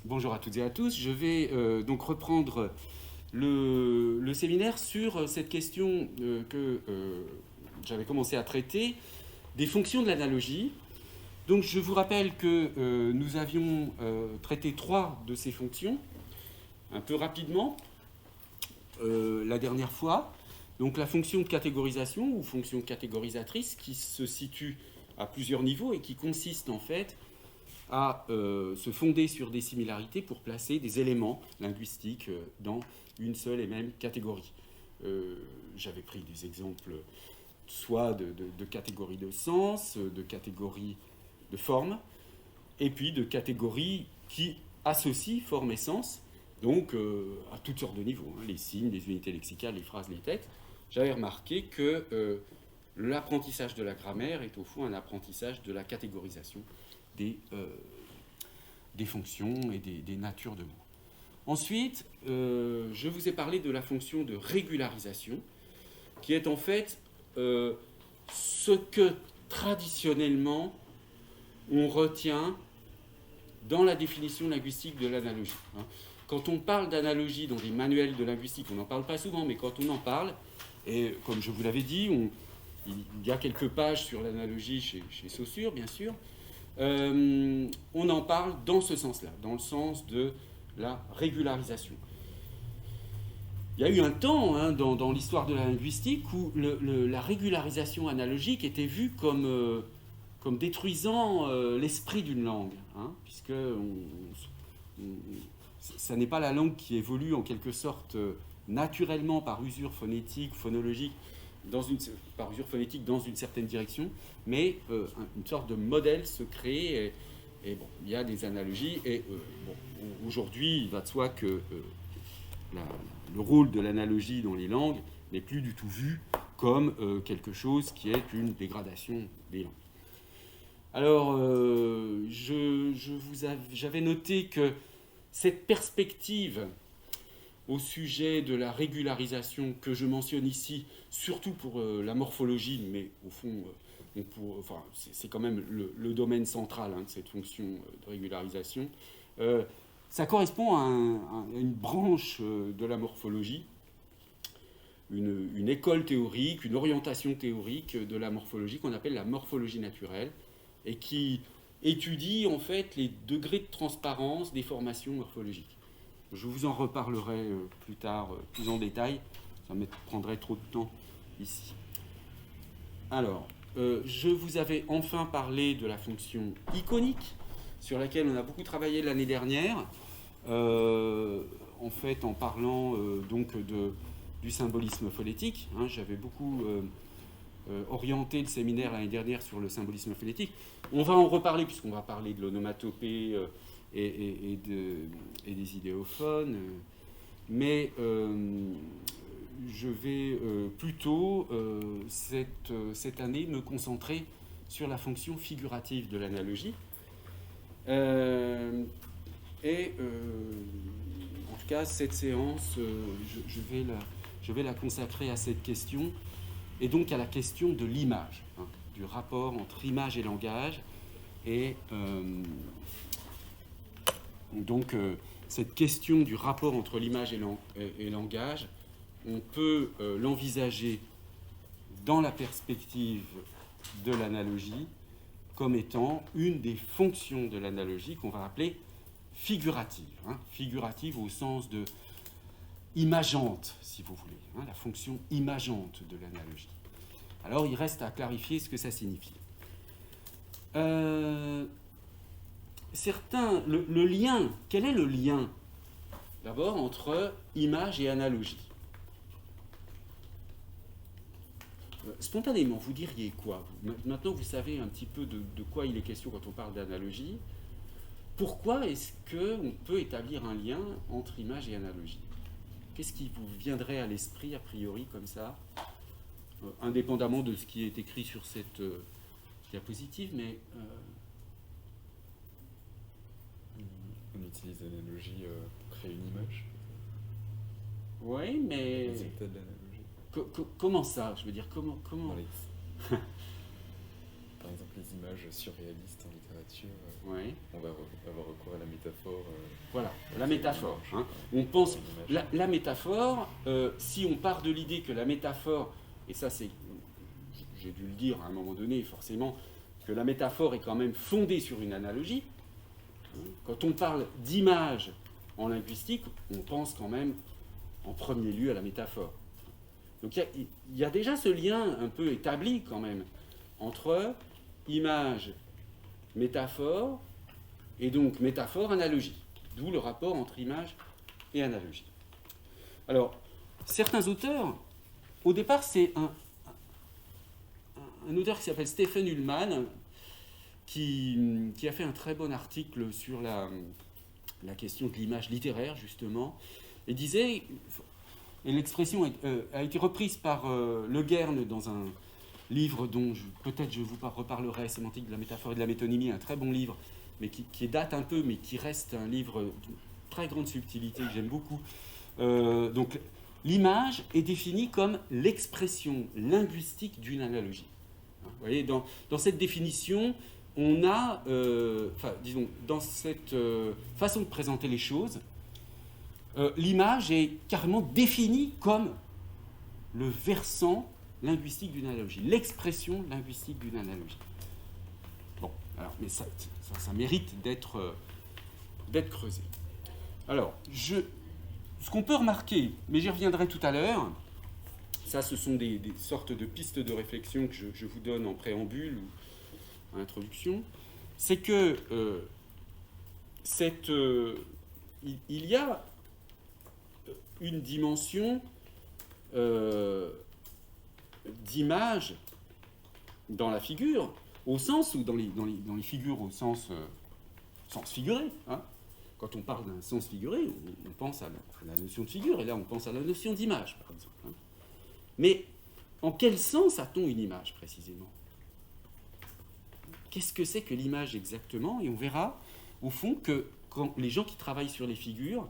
Bonjour à toutes et à tous. Je vais donc reprendre le séminaire sur cette question que j'avais commencé à traiter, des fonctions de l'analogie. Donc je vous rappelle que nous avions traité 3 de ces fonctions, un peu rapidement, la dernière fois. Donc la fonction de catégorisation ou fonction catégorisatrice qui se situe à plusieurs niveaux et qui consiste en fait à se fonder sur des similarités pour placer des éléments linguistiques dans une seule et même catégorie. J'avais pris des exemples soit de catégories de sens, de catégories de forme, et puis de catégories qui associent forme et sens, donc à toutes sortes de niveaux, hein, les signes, les unités lexicales, les phrases, les textes. J'avais remarqué que l'apprentissage de la grammaire est au fond un apprentissage de la catégorisation des fonctions et des natures de mots. Ensuite, je vous ai parlé de la fonction de régularisation, qui est en fait ce que traditionnellement on retient dans la définition linguistique de l'analogie. Quand on parle d'analogie dans des manuels de linguistique, on n'en parle pas souvent, mais quand on en parle, et comme je vous l'avais dit, il y a quelques pages sur l'analogie chez Saussure, bien sûr, on en parle dans ce sens-là, dans le sens de la régularisation. Il y a eu un temps dans l'histoire de la linguistique où la régularisation analogique était vue comme détruisant l'esprit d'une langue, puisque ça n'est pas la langue qui évolue en quelque sorte naturellement par usure phonétique, phonologique, par usure phonétique dans une certaine direction, mais une sorte de modèle se crée, et bon, il y a des analogies, et aujourd'hui, il va de soi que le rôle de l'analogie dans les langues n'est plus du tout vu comme quelque chose qui est une dégradation des langues. Alors, j'avais noté que cette perspective au sujet de la régularisation que je mentionne ici, surtout pour la morphologie, mais au fond, c'est quand même le domaine central de cette fonction de régularisation, ça correspond à une branche de la morphologie, une école théorique, une orientation théorique de la morphologie qu'on appelle la morphologie naturelle, et qui étudie en fait les degrés de transparence des formations morphologiques. Je vous en reparlerai plus tard, plus en détail. Ça me prendrait trop de temps ici. Alors, je vous avais enfin parlé de la fonction iconique, sur laquelle on a beaucoup travaillé l'année dernière, en fait en parlant donc du symbolisme phonétique. J'avais beaucoup orienté le séminaire l'année dernière sur le symbolisme phonétique. On va en reparler, puisqu'on va parler de l'onomatopée et des idéophones, mais je vais plutôt cette année me concentrer sur la fonction figurative de l'analogie. En tout cas, cette séance, je vais la consacrer à cette question, et donc à la question de l'image, du rapport entre image et langage. Et donc, cette question du rapport entre l'image et langage, on peut l'envisager dans la perspective de l'analogie comme étant une des fonctions de l'analogie qu'on va appeler figurative. Figurative au sens de imageante, si vous voulez, la fonction imageante de l'analogie. Alors, il reste à clarifier ce que ça signifie. Le lien, quel est le lien d'abord entre image et analogie? Spontanément, vous diriez quoi? Maintenant, vous savez un petit peu de quoi il est question quand on parle d'analogie. Pourquoi est-ce qu'on peut établir un lien entre image et analogie? Qu'est-ce qui vous viendrait à l'esprit, a priori, comme ça, indépendamment de ce qui est écrit sur cette diapositive, mais... On utilise l'analogie pour créer une image. Oui, mais... C'est peut-être l'analogie. Comment ça? Je veux dire, comment... Par exemple, les images surréalistes en littérature, Ouais. on va avoir recours à la métaphore. Voilà, la métaphore. Hein. On pense, la métaphore, si on part de l'idée que la métaphore, et ça c'est, j'ai dû le dire à un moment donné forcément, que la métaphore est quand même fondée sur une analogie. Quand on parle d'image en linguistique, on pense quand même en premier lieu à la métaphore. Donc il y a déjà ce lien un peu établi quand même entre image, métaphore, et donc métaphore, analogie. D'où le rapport entre image et analogie. Alors, certains auteurs, au départ, c'est un auteur qui s'appelle Stephen Ullman, qui a fait un très bon article sur la question de l'image littéraire, justement, et disait, et l'expression a été reprise par Le Guern dans un livre dont peut-être je vous reparlerai, Sémantique de la métaphore et de la métonymie, un très bon livre, mais qui date un peu, mais qui reste un livre de très grande subtilité que j'aime beaucoup. Donc, l'image est définie comme l'expression linguistique d'une analogie. Vous voyez, dans cette définition, on a, disons, dans cette façon de présenter les choses, l'image est carrément définie comme le versant linguistique d'une analogie, l'expression linguistique d'une analogie. Bon, alors, mais ça mérite d'être creusé. Alors, ce qu'on peut remarquer, mais j'y reviendrai tout à l'heure, ça ce sont des sortes de pistes de réflexion que je vous donne en préambule ou en introduction, c'est que il y a une dimension d'image dans la figure, au sens où dans les figures au sens figuré. Hein. Quand on parle d'un sens figuré, on pense à la notion de figure, et là on pense à la notion d'image, par exemple. Hein. Mais en quel sens a-t-on une image, précisément ? Qu'est-ce que c'est que l'image exactement ? Et on verra, au fond, que quand les gens qui travaillent sur les figures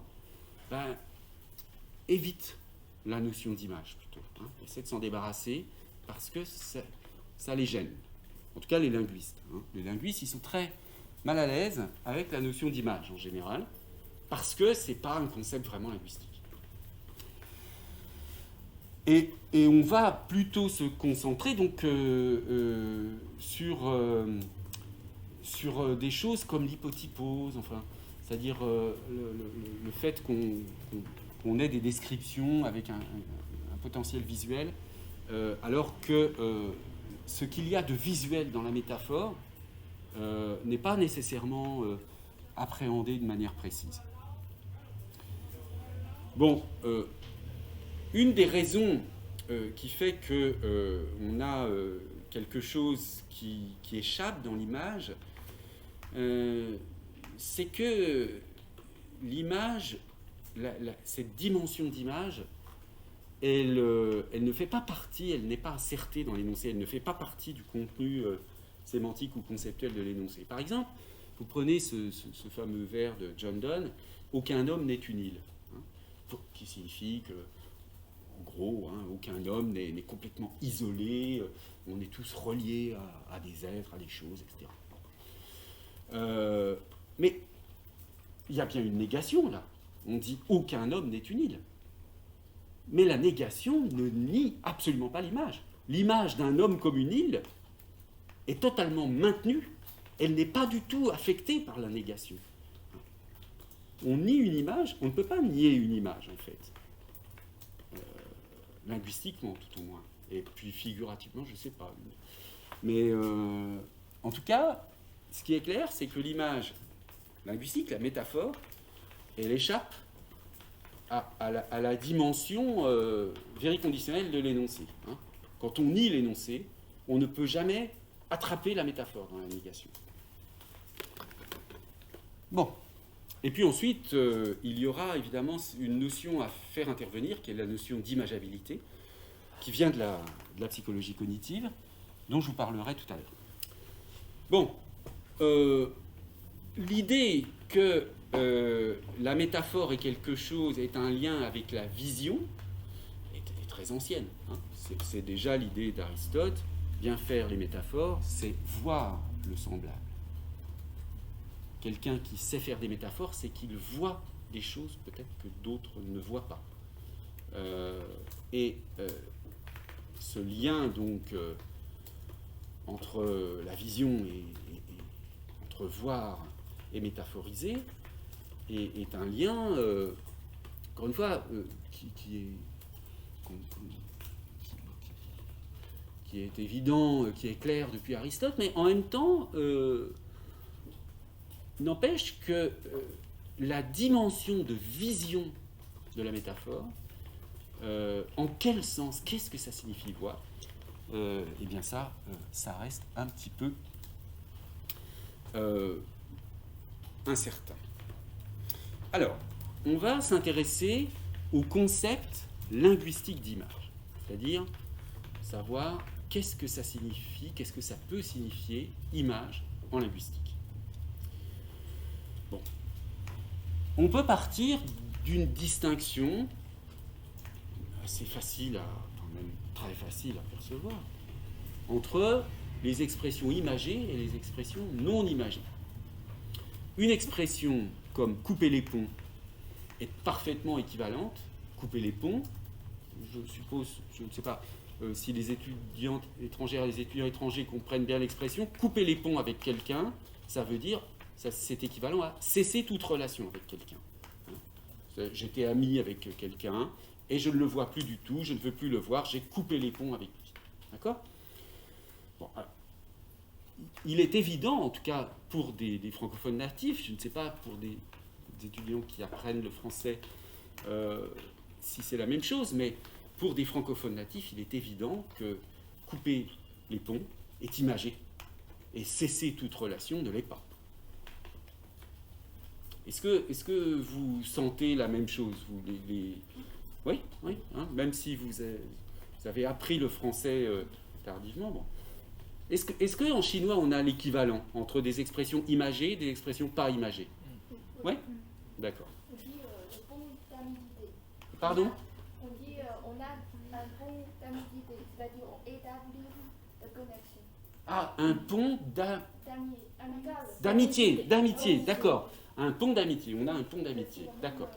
évitent la notion d'image, plutôt. Hein, essaient de s'en débarrasser parce que ça les gêne. En tout cas, les linguistes. Hein. Les linguistes, ils sont très mal à l'aise avec la notion d'image, en général, parce que ce n'est pas un concept vraiment linguistique. Et on va plutôt se concentrer donc, sur des choses comme l'hypotypose, enfin, c'est-à-dire le fait qu'on ait des descriptions avec un potentiel visuel, alors que ce qu'il y a de visuel dans la métaphore n'est pas nécessairement appréhendé de manière précise. Bon, une des raisons qui fait qu'on a quelque chose qui échappe dans l'image, c'est que l'image, cette dimension d'image, elle ne fait pas partie, elle n'est pas insertée dans l'énoncé, elle ne fait pas partie du contenu sémantique ou conceptuel de l'énoncé. Par exemple, vous prenez ce fameux vers de John Donne, « Aucun homme n'est une île hein, », qui signifie que, en gros, hein, aucun homme n'est complètement isolé, on est tous reliés à des êtres, à des choses, etc. Mais il y a bien une négation là. On dit « aucun homme n'est une île ». Mais la négation ne nie absolument pas l'image. L'image d'un homme comme une île est totalement maintenue. Elle n'est pas du tout affectée par la négation. On nie une image, on ne peut pas nier une image, en fait. Linguistiquement, tout au moins. Et puis figurativement, je ne sais pas. Mais en tout cas, ce qui est clair, c'est que l'image linguistique, la métaphore, elle échappe à la dimension vériconditionnelle de l'énoncé. Hein. Quand on nie l'énoncé, on ne peut jamais attraper la métaphore dans la négation. Bon. Et puis ensuite, il y aura évidemment une notion à faire intervenir, qui est la notion d'imageabilité, qui vient de la psychologie cognitive, dont je vous parlerai tout à l'heure. Bon. L'idée que la métaphore est quelque chose, est un lien avec la vision, est très ancienne. Hein. C'est déjà l'idée d'Aristote, bien faire les métaphores, c'est voir le semblable. Quelqu'un qui sait faire des métaphores, c'est qu'il voit des choses peut-être que d'autres ne voient pas. Ce lien donc entre la vision et entre voir et métaphoriser est un lien, encore une fois, qui est évident, qui est clair depuis Aristote, mais en même temps, n'empêche que la dimension de vision de la métaphore, en quel sens, qu'est-ce que ça signifie voir, eh bien ça reste un petit peu incertain. Alors, on va s'intéresser au concept linguistique d'image, c'est-à-dire savoir qu'est-ce que ça signifie, qu'est-ce que ça peut signifier, image, en linguistique. Bon. On peut partir d'une distinction assez facile, quand même très facile à percevoir, entre les expressions imagées et les expressions non imagées. Une expression comme « couper les ponts » est parfaitement équivalente. Couper les ponts, je suppose, je ne sais pas si les étudiantes étrangères et les étudiants étrangers comprennent bien l'expression, couper les ponts avec quelqu'un, ça veut dire, c'est équivalent à cesser toute relation avec quelqu'un. J'étais ami avec quelqu'un et je ne le vois plus du tout, je ne veux plus le voir, j'ai coupé les ponts avec lui. D'accord ? Bon, alors, il est évident, en tout cas pour des francophones natifs, je ne sais pas pour des étudiants qui apprennent le français si c'est la même chose, mais pour des francophones natifs, il est évident que couper les ponts est imagé et cesser toute relation ne l'est pas. Est-ce que vous sentez la même chose, vous, Oui, hein, même si vous avez appris le français tardivement. Bon. Est-ce qu'en chinois, on a l'équivalent entre des expressions imagées et des expressions pas imagées ? Oui ? D'accord. On dit le pont d'amitié. Pardon ? On dit on a un pont d'amitié, c'est-à-dire on établit de connexion. Ah, un pont d'amitié, d'accord. Un pont d'amitié, on a un pont d'amitié, d'accord.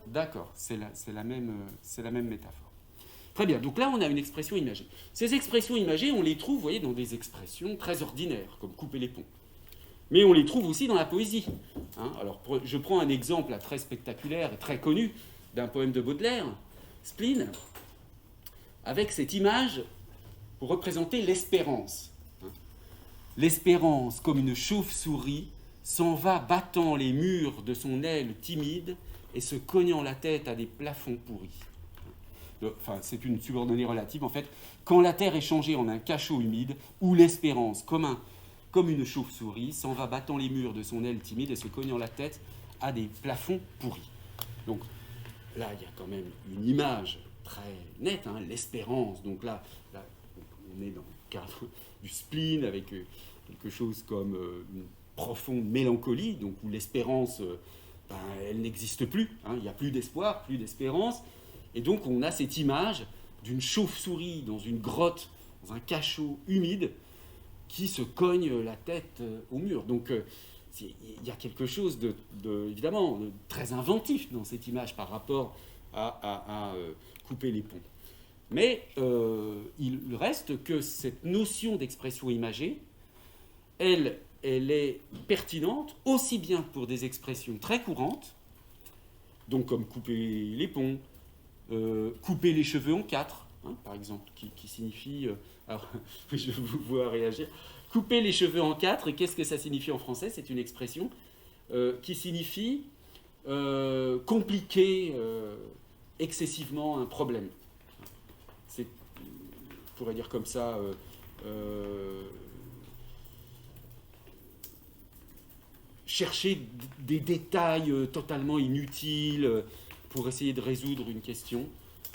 D'accord, c'est la même métaphore. Très bien, donc là on a une expression imagée. Ces expressions imagées, on les trouve, vous voyez, dans des expressions très ordinaires, comme couper les ponts. Mais on les trouve aussi dans la poésie. Hein, alors, je prends un exemple là, très spectaculaire et très connu d'un poème de Baudelaire, Spleen, avec cette image pour représenter l'espérance. Hein. L'espérance, comme une chauve-souris, s'en va battant les murs de son aile timide et se cognant la tête à des plafonds pourris. Enfin, c'est une subordonnée relative, en fait. Quand la terre est changée en un cachot humide, où l'espérance, comme une chauve-souris, s'en va battant les murs de son aile timide et se cognant la tête à des plafonds pourris. Donc là, il y a quand même une image très nette, hein, l'espérance. Donc là, on est dans le cadre du spleen, avec quelque chose comme une profonde mélancolie, donc où l'espérance, elle n'existe plus, hein, il n'y a plus d'espoir, plus d'espérance, et donc on a cette image d'une chauve-souris dans une grotte, dans un cachot humide, qui se cogne la tête au mur. Donc il y a quelque chose évidemment de très inventif dans cette image par rapport à couper les ponts. Mais il reste que cette notion d'expression imagée, elle est pertinente aussi bien pour des expressions très courantes, donc comme couper les ponts, couper les cheveux en quatre, hein, par exemple, qui signifie... alors, je vous vois réagir. Couper les cheveux en quatre, et qu'est-ce que ça signifie en français ? C'est une expression qui signifie compliquer excessivement un problème. On pourrait dire comme ça... chercher des détails totalement inutiles pour essayer de résoudre une question.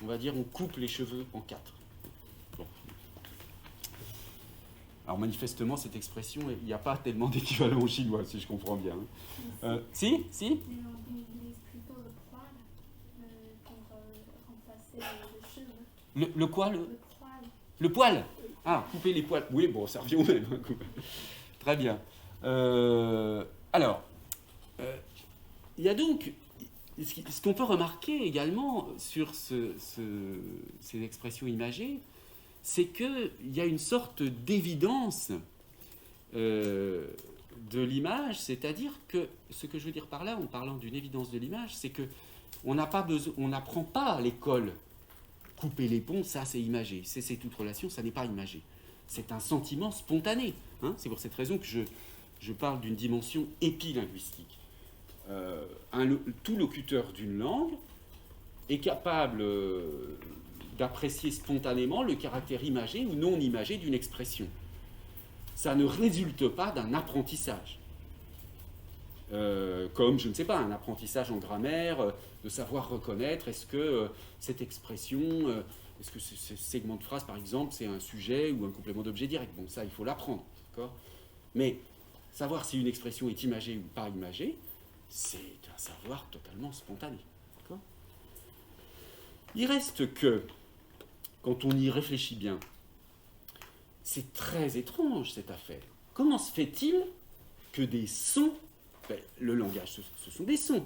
On va dire on coupe les cheveux en quatre. Bon. Alors manifestement, cette expression, il n'y a pas tellement d'équivalent au chinois, si je comprends bien. Si Mais on utilise plutôt le poil pour remplacer le cheveu. Le quoi Le poil. Le poil. Ah, couper les poils. Oui, bon, ça revient au même. Très bien. Alors, il y a donc ce qu'on peut remarquer également sur ces expressions imagées, c'est qu'il y a une sorte d'évidence de l'image, c'est-à-dire que ce que je veux dire par là, en parlant d'une évidence de l'image, c'est que on n'apprend pas à l'école couper les ponts, ça c'est imagé. Cesser toute relation, ça n'est pas imagé. C'est un sentiment spontané. Hein. C'est pour cette raison que je parle d'une dimension épilinguistique. Tout locuteur d'une langue est capable d'apprécier spontanément le caractère imagé ou non imagé d'une expression. Ça ne résulte pas d'un apprentissage. Comme, je ne sais pas, un apprentissage en grammaire, de savoir reconnaître, est-ce que cette expression, est-ce que ce segment de phrase, par exemple, c'est un sujet ou un complément d'objet direct. Bon, ça, il faut l'apprendre, d'accord ? Mais savoir si une expression est imagée ou pas imagée, c'est un savoir totalement spontané, d'accord ? Il reste que, quand on y réfléchit bien, c'est très étrange, cette affaire. Comment se fait-il que des sons, le langage, ce sont des sons.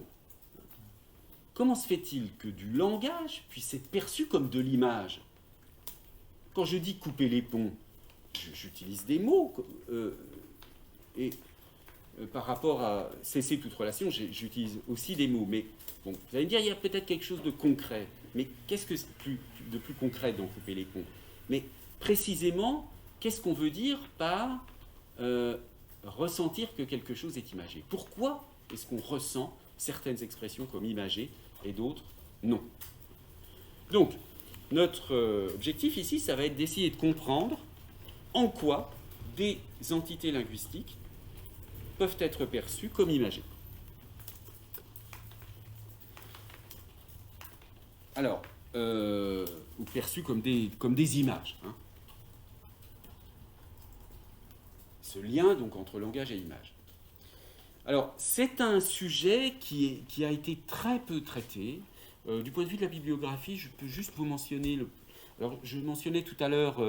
Comment se fait-il que du langage puisse être perçu comme de l'image ? Quand je dis couper les ponts, j'utilise des mots. Et par rapport à cesser toute relation, j'utilise aussi des mots. Mais bon, vous allez me dire, il y a peut-être quelque chose de concret. Mais qu'est-ce que c'est de plus concret dans couper les ponts ? Mais précisément, qu'est-ce qu'on veut dire par ressentir que quelque chose est imagé ? Pourquoi est-ce qu'on ressent certaines expressions comme imagées et d'autres non ? Donc, notre objectif ici, ça va être d'essayer de comprendre en quoi des entités linguistiques peuvent être perçues comme imagées. Alors, ou perçues comme des images. Hein. Ce lien donc entre langage et image. Alors, c'est un sujet qui a été très peu traité. Du point de vue de la bibliographie, je peux juste vous mentionner... Alors, je mentionnais tout à l'heure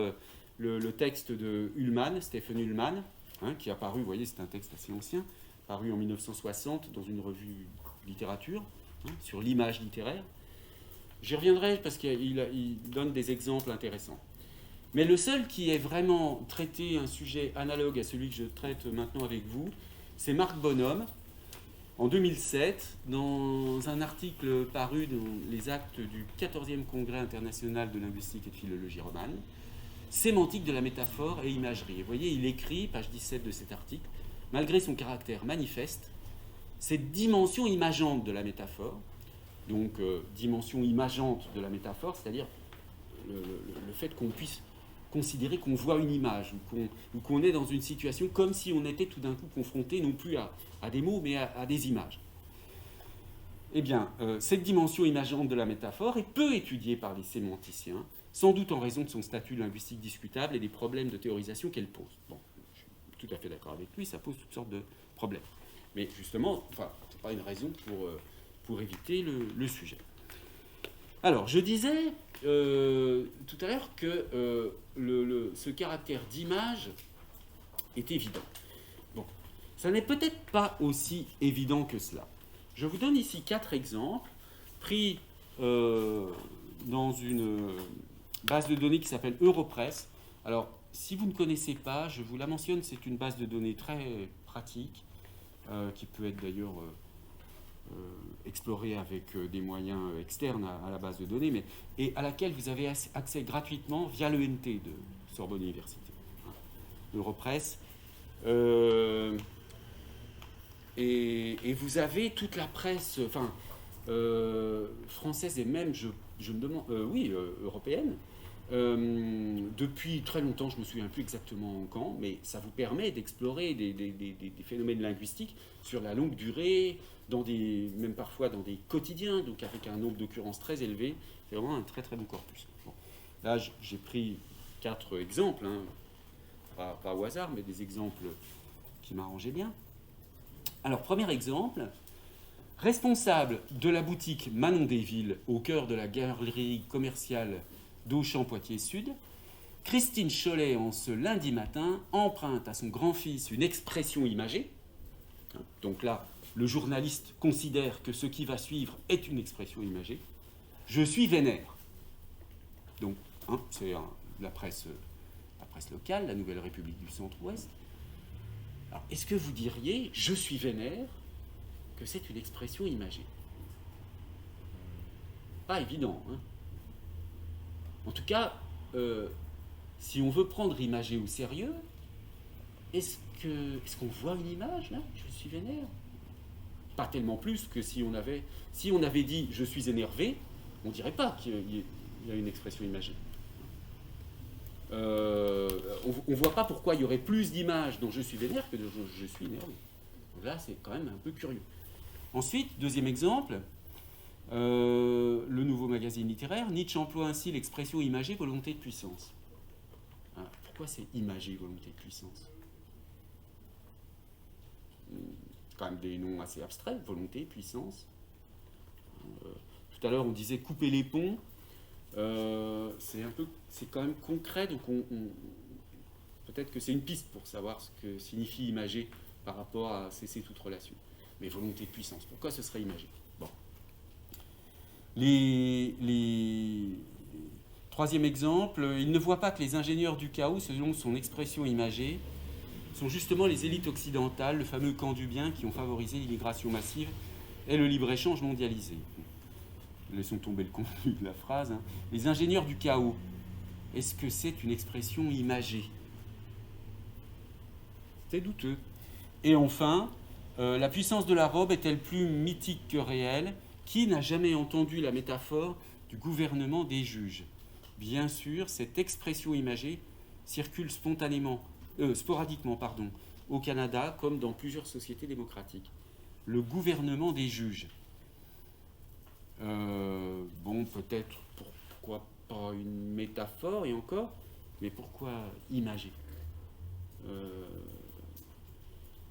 le texte de Ullmann, Stephen Ullmann, hein, qui a paru, vous voyez, c'est un texte assez ancien, paru en 1960 dans une revue littérature, hein, sur l'image littéraire. J'y reviendrai parce qu'il donne des exemples intéressants. Mais le seul qui ait vraiment traité un sujet analogue à celui que je traite maintenant avec vous, c'est Marc Bonhomme, en 2007, dans un article paru dans les actes du 14e Congrès international de linguistique et de philologie romane, Sémantique de la métaphore et imagerie. Et vous voyez, il écrit, page 17 de cet article, malgré son caractère manifeste, cette dimension imageante de la métaphore, donc dimension imageante de la métaphore, c'est-à-dire le fait qu'on puisse considérer qu'on voit une image ou qu'on est dans une situation comme si on était tout d'un coup confronté non plus à des mots mais à des images. Eh bien, cette dimension imageante de la métaphore est peu étudiée par les sémanticiens, sans doute en raison de son statut linguistique discutable et des problèmes de théorisation qu'elle pose. Bon, je suis tout à fait d'accord avec lui, ça pose toutes sortes de problèmes. Mais justement, ce n'est pas une raison pour éviter le sujet. Alors, je disais tout à l'heure que ce caractère d'image est évident. Bon, ça n'est peut-être pas aussi évident que cela. Je vous donne ici 4 exemples pris dans une base de données qui s'appelle Europress. Alors, si vous ne connaissez pas, je vous la mentionne, c'est une base de données très pratique qui peut être d'ailleurs explorée avec des moyens externes à la base de données, et à laquelle vous avez accès gratuitement via l'ENT de Sorbonne Université. Europress. Et vous avez toute la presse française et même, je me demande, européenne, depuis très longtemps, je ne me souviens plus exactement quand, mais ça vous permet d'explorer des phénomènes linguistiques sur la longue durée, même parfois dans des quotidiens, donc avec un nombre d'occurrences très élevé. C'est vraiment un très très bon corpus. Bon. Là, j'ai pris 4 exemples, hein, pas au hasard, mais des exemples qui m'arrangeaient bien. Alors, premier exemple, responsable de la boutique Manon Desvilles, au cœur de la galerie commerciale d'Auchan Poitiers Sud, Christine Chollet, en ce lundi matin, emprunte à son grand-fils une expression imagée. Donc là, le journaliste considère que ce qui va suivre est une expression imagée. Je suis vénère. Donc, c'est la presse locale, la Nouvelle République du Centre-Ouest. Alors, est-ce que vous diriez, je suis vénère, que c'est une expression imagée? Pas évident. En tout cas, si on veut prendre imagé au sérieux, est-ce qu'on voit une image là? Je suis vénère. Pas tellement plus que si on avait dit je suis énervé, on ne dirait pas qu'il y a une expression imagée. On ne voit pas pourquoi il y aurait plus d'images dans je suis vénère que de je suis énervé. Donc là, c'est quand même un peu curieux. Ensuite, deuxième exemple, le Nouveau Magazine littéraire, Nietzsche emploie ainsi l'expression imagée volonté de puissance. Alors, pourquoi c'est imagé volonté de puissance? Quand même des noms assez abstraits, volonté, puissance. Tout à l'heure, on disait couper les ponts. C'est quand même concret, donc peut-être que c'est une piste pour savoir ce que signifie imager par rapport à cesser toute relation. Mais volonté de puissance, pourquoi ce serait imagé? Bon. Troisième exemple, il ne voit pas que les ingénieurs du chaos, selon son expression imagée, sont justement les élites occidentales, le fameux camp du bien qui ont favorisé l'immigration massive et le libre-échange mondialisé. Laissons tomber le contenu de la phrase. Les ingénieurs du chaos, est-ce que c'est une expression imagée? C'est douteux. Et enfin, la puissance de la robe est-elle plus mythique que réelle? Qui n'a jamais entendu la métaphore du gouvernement des juges? Bien sûr, cette expression imagée circule sporadiquement, au Canada comme dans plusieurs sociétés démocratiques. Le gouvernement des juges. Peut-être, pourquoi pas une métaphore, et encore, mais pourquoi imager?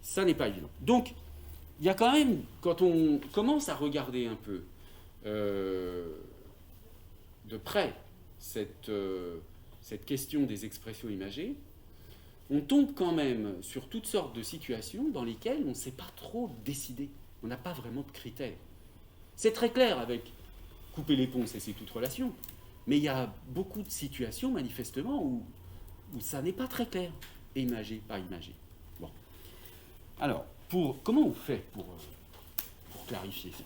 Ça n'est pas évident. Donc, il y a quand même, quand on commence à regarder un peu de près cette question des expressions imagées, on tombe quand même sur toutes sortes de situations dans lesquelles on ne sait pas trop décider. On n'a pas vraiment de critères. C'est très clair avec couper les ponts, cesser toute relation, mais il y a beaucoup de situations, manifestement, où ça n'est pas très clair. Imagé, pas imagé. Bon. Alors, comment on fait pour clarifier ça?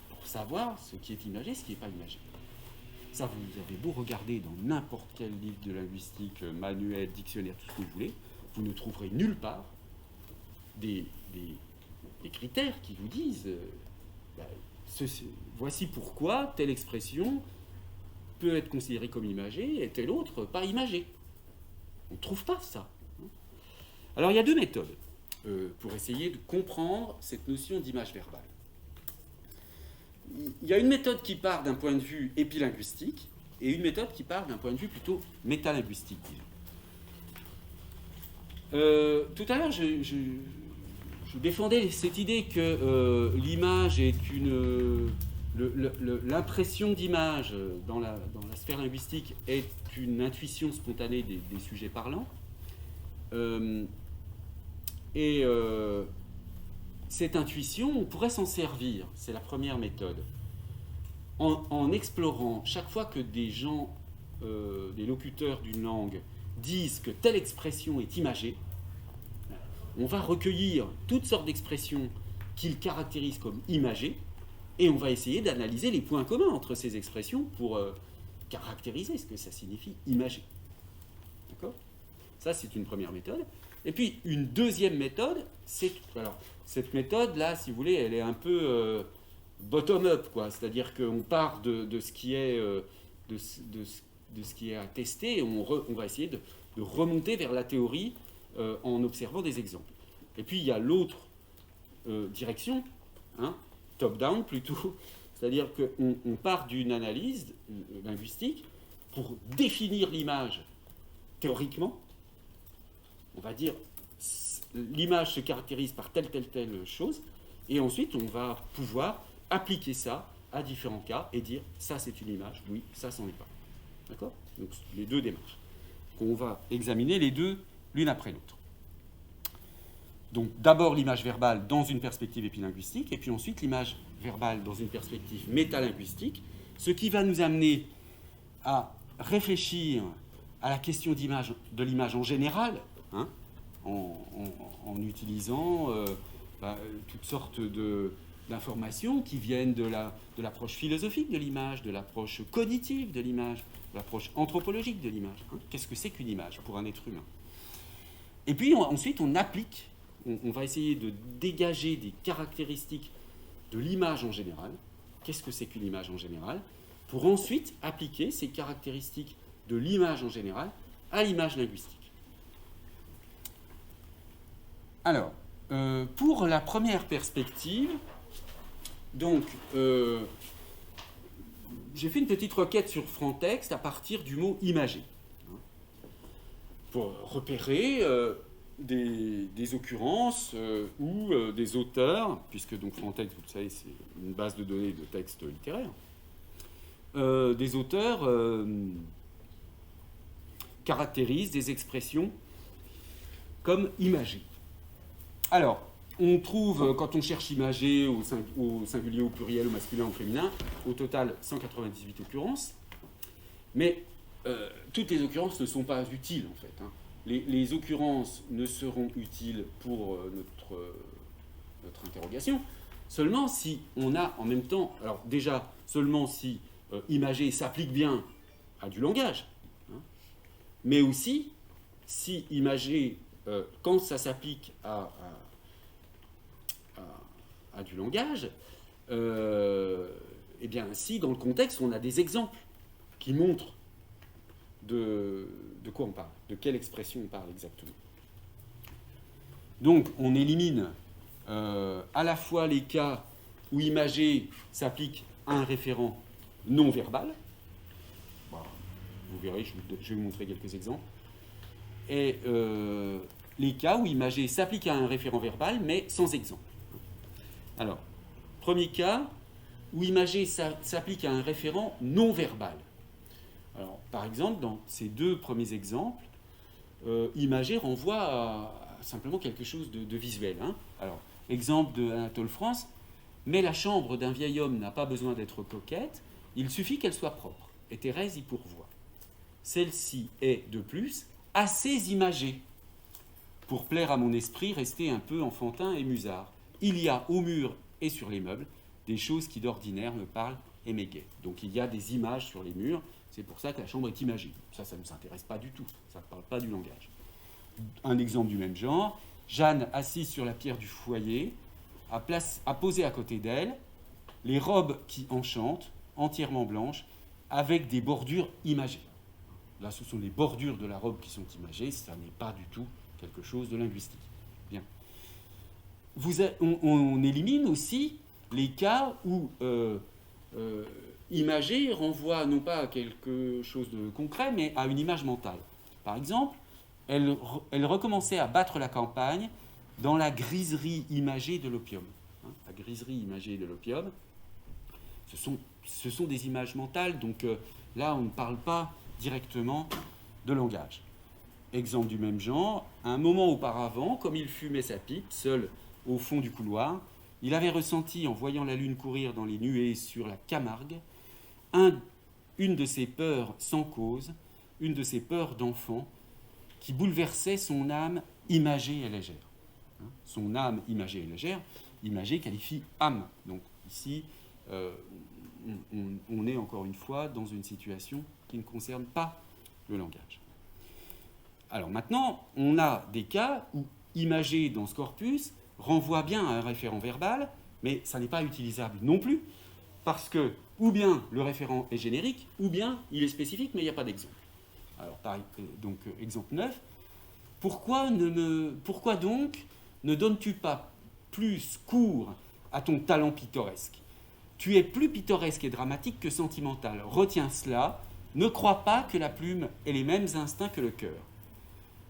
Pour savoir ce qui est imagé, ce qui n'est pas imagé. Ça, vous avez beau regarder dans n'importe quel livre de linguistique, manuel, dictionnaire, tout ce que vous voulez, vous ne trouverez nulle part des critères qui vous disent voici pourquoi telle expression peut être considérée comme imagée et telle autre pas imagée. On ne trouve pas ça. Alors il y a deux méthodes pour essayer de comprendre cette notion d'image verbale. Il y a une méthode qui part d'un point de vue épilinguistique et une méthode qui part d'un point de vue plutôt métalinguistique. Tout à l'heure, je défendais cette idée que l'image est l'impression d'image dans la sphère linguistique est une intuition spontanée des sujets parlants. Cette intuition, on pourrait s'en servir, c'est la première méthode, en explorant chaque fois que des gens, des locuteurs d'une langue, disent que telle expression est imagée, on va recueillir toutes sortes d'expressions qu'ils caractérisent comme imagées, et on va essayer d'analyser les points communs entre ces expressions pour caractériser ce que ça signifie imagé. D'accord ? Ça, c'est une première méthode. Et puis, une deuxième méthode, cette méthode-là, si vous voulez, elle est un peu bottom-up, quoi. C'est-à-dire qu'on part de ce qui est attesté, et on va essayer de remonter vers la théorie en observant des exemples. Et puis, il y a l'autre direction, top-down plutôt, c'est-à-dire qu'on part d'une analyse linguistique pour définir l'image théoriquement. On va dire l'image se caractérise par telle chose, et ensuite on va pouvoir appliquer ça à différents cas et dire ça c'est une image, oui, ça c'en est pas. D'accord ? Donc les deux démarches. On va examiner les deux l'une après l'autre. Donc d'abord l'image verbale dans une perspective épilinguistique, et puis ensuite l'image verbale dans une perspective métalinguistique, ce qui va nous amener à réfléchir à la question de l'image en général, hein, en utilisant toutes sortes d'informations qui viennent de l'approche philosophique de l'image, de l'approche cognitive de l'image, de l'approche anthropologique de l'image. Hein. Qu'est-ce que c'est qu'une image pour un être humain? Et puis ensuite on applique, on va essayer de dégager des caractéristiques de l'image en général. Qu'est-ce que c'est qu'une image en général? Pour ensuite appliquer ces caractéristiques de l'image en général à l'image linguistique. Alors, pour la première perspective, donc, j'ai fait une petite requête sur Frantext à partir du mot « imager », hein, pour repérer des occurrences ou des auteurs, puisque donc Frantext, vous le savez, c'est une base de données de textes littéraires, des auteurs caractérisent des expressions comme imagées. Alors, on trouve, quand on cherche imagé au singulier, au pluriel, au masculin, au féminin, au total 198 occurrences. Mais toutes les occurrences ne sont pas utiles, en fait. Hein. Les occurrences ne seront utiles pour notre interrogation seulement si on a en même temps, alors déjà, seulement si imagé s'applique bien à du langage, hein, mais aussi si imagé, quand ça s'applique à du langage, eh bien, si dans le contexte, on a des exemples qui montrent de quoi on parle, de quelle expression on parle exactement. Donc, on élimine à la fois les cas où imagé s'applique à un référent non verbal. Bon, vous verrez, je vais vous montrer quelques exemples. Et les cas où imagé s'applique à un référent verbal, mais sans exemple. Alors, premier cas, où imagé s'applique à un référent non verbal. Alors, par exemple, dans ces deux premiers exemples, imagé renvoie à simplement quelque chose de visuel. Hein. Alors, exemple de Anatole France, mais la chambre d'un vieil homme n'a pas besoin d'être coquette, il suffit qu'elle soit propre. Et Thérèse y pourvoit. Celle-ci est, de plus, assez imagée pour plaire à mon esprit, rester un peu enfantin et musard. Il y a au mur et sur les meubles des choses qui d'ordinaire me parlent et m'égayent. Donc il y a des images sur les murs, c'est pour ça que la chambre est imagée. Ça ne nous intéresse pas du tout, ça ne parle pas du langage. Un exemple du même genre, Jeanne, assise sur la pierre du foyer, a posé à côté d'elle les robes qui enchantent, entièrement blanches, avec des bordures imagées. Là, ce sont les bordures de la robe qui sont imagées, ça n'est pas du tout quelque chose de linguistique. Bien. On élimine aussi les cas où imagé renvoie non pas à quelque chose de concret, mais à une image mentale. Par exemple, elle recommençait à battre la campagne dans la griserie imagée de l'opium. Hein, la griserie imagée de l'opium, ce sont des images mentales, donc là, on ne parle pas directement de langage. Exemple du même genre, un moment auparavant, comme il fumait sa pipe, seul au fond du couloir, il avait ressenti, en voyant la lune courir dans les nuées sur la Camargue, une de ces peurs sans cause, une de ces peurs d'enfant, qui bouleversait son âme imagée et légère. Son âme imagée et légère, imagée qualifie âme. Donc ici, on est encore une fois dans une situation qui ne concerne pas le langage. Alors maintenant, on a des cas où imagé dans ce corpus renvoie bien à un référent verbal, mais ça n'est pas utilisable non plus, parce que ou bien le référent est générique, ou bien il est spécifique, mais il n'y a pas d'exemple. Alors, donc, exemple 9. Pourquoi donc ne donnes-tu pas plus cours à ton talent pittoresque? Tu es plus pittoresque et dramatique que sentimental. Retiens cela. Ne crois pas que la plume ait les mêmes instincts que le cœur.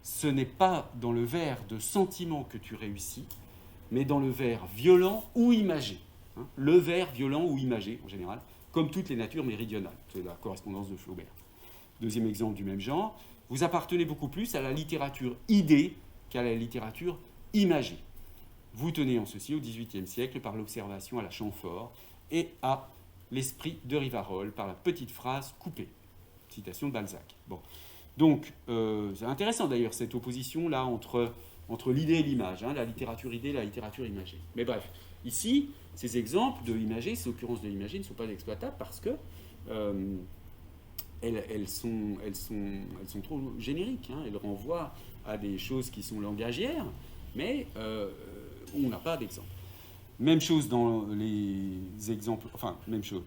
Ce n'est pas dans le vers de sentiment que tu réussis, mais dans le vers violent ou imagé. Hein, le vers violent ou imagé, en général, comme toutes les natures méridionales. C'est la correspondance de Flaubert. Deuxième exemple du même genre, vous appartenez beaucoup plus à la littérature idée qu'à la littérature imagée. Vous tenez en ceci au XVIIIe siècle par l'observation à la Chamfort et à l'esprit de Rivarol par la petite phrase coupée. Citation de Balzac. Bon. Donc, c'est intéressant d'ailleurs cette opposition-là entre l'idée et l'image, hein, la littérature idée et la littérature imagée. Mais bref, ici, ces exemples de l'imagé, ces occurrences de l'imagé ne sont pas exploitables parce que elles sont trop génériques. Hein. Elles renvoient à des choses qui sont langagières, mais on n'a pas d'exemple. Même chose dans les exemples, enfin, même chose.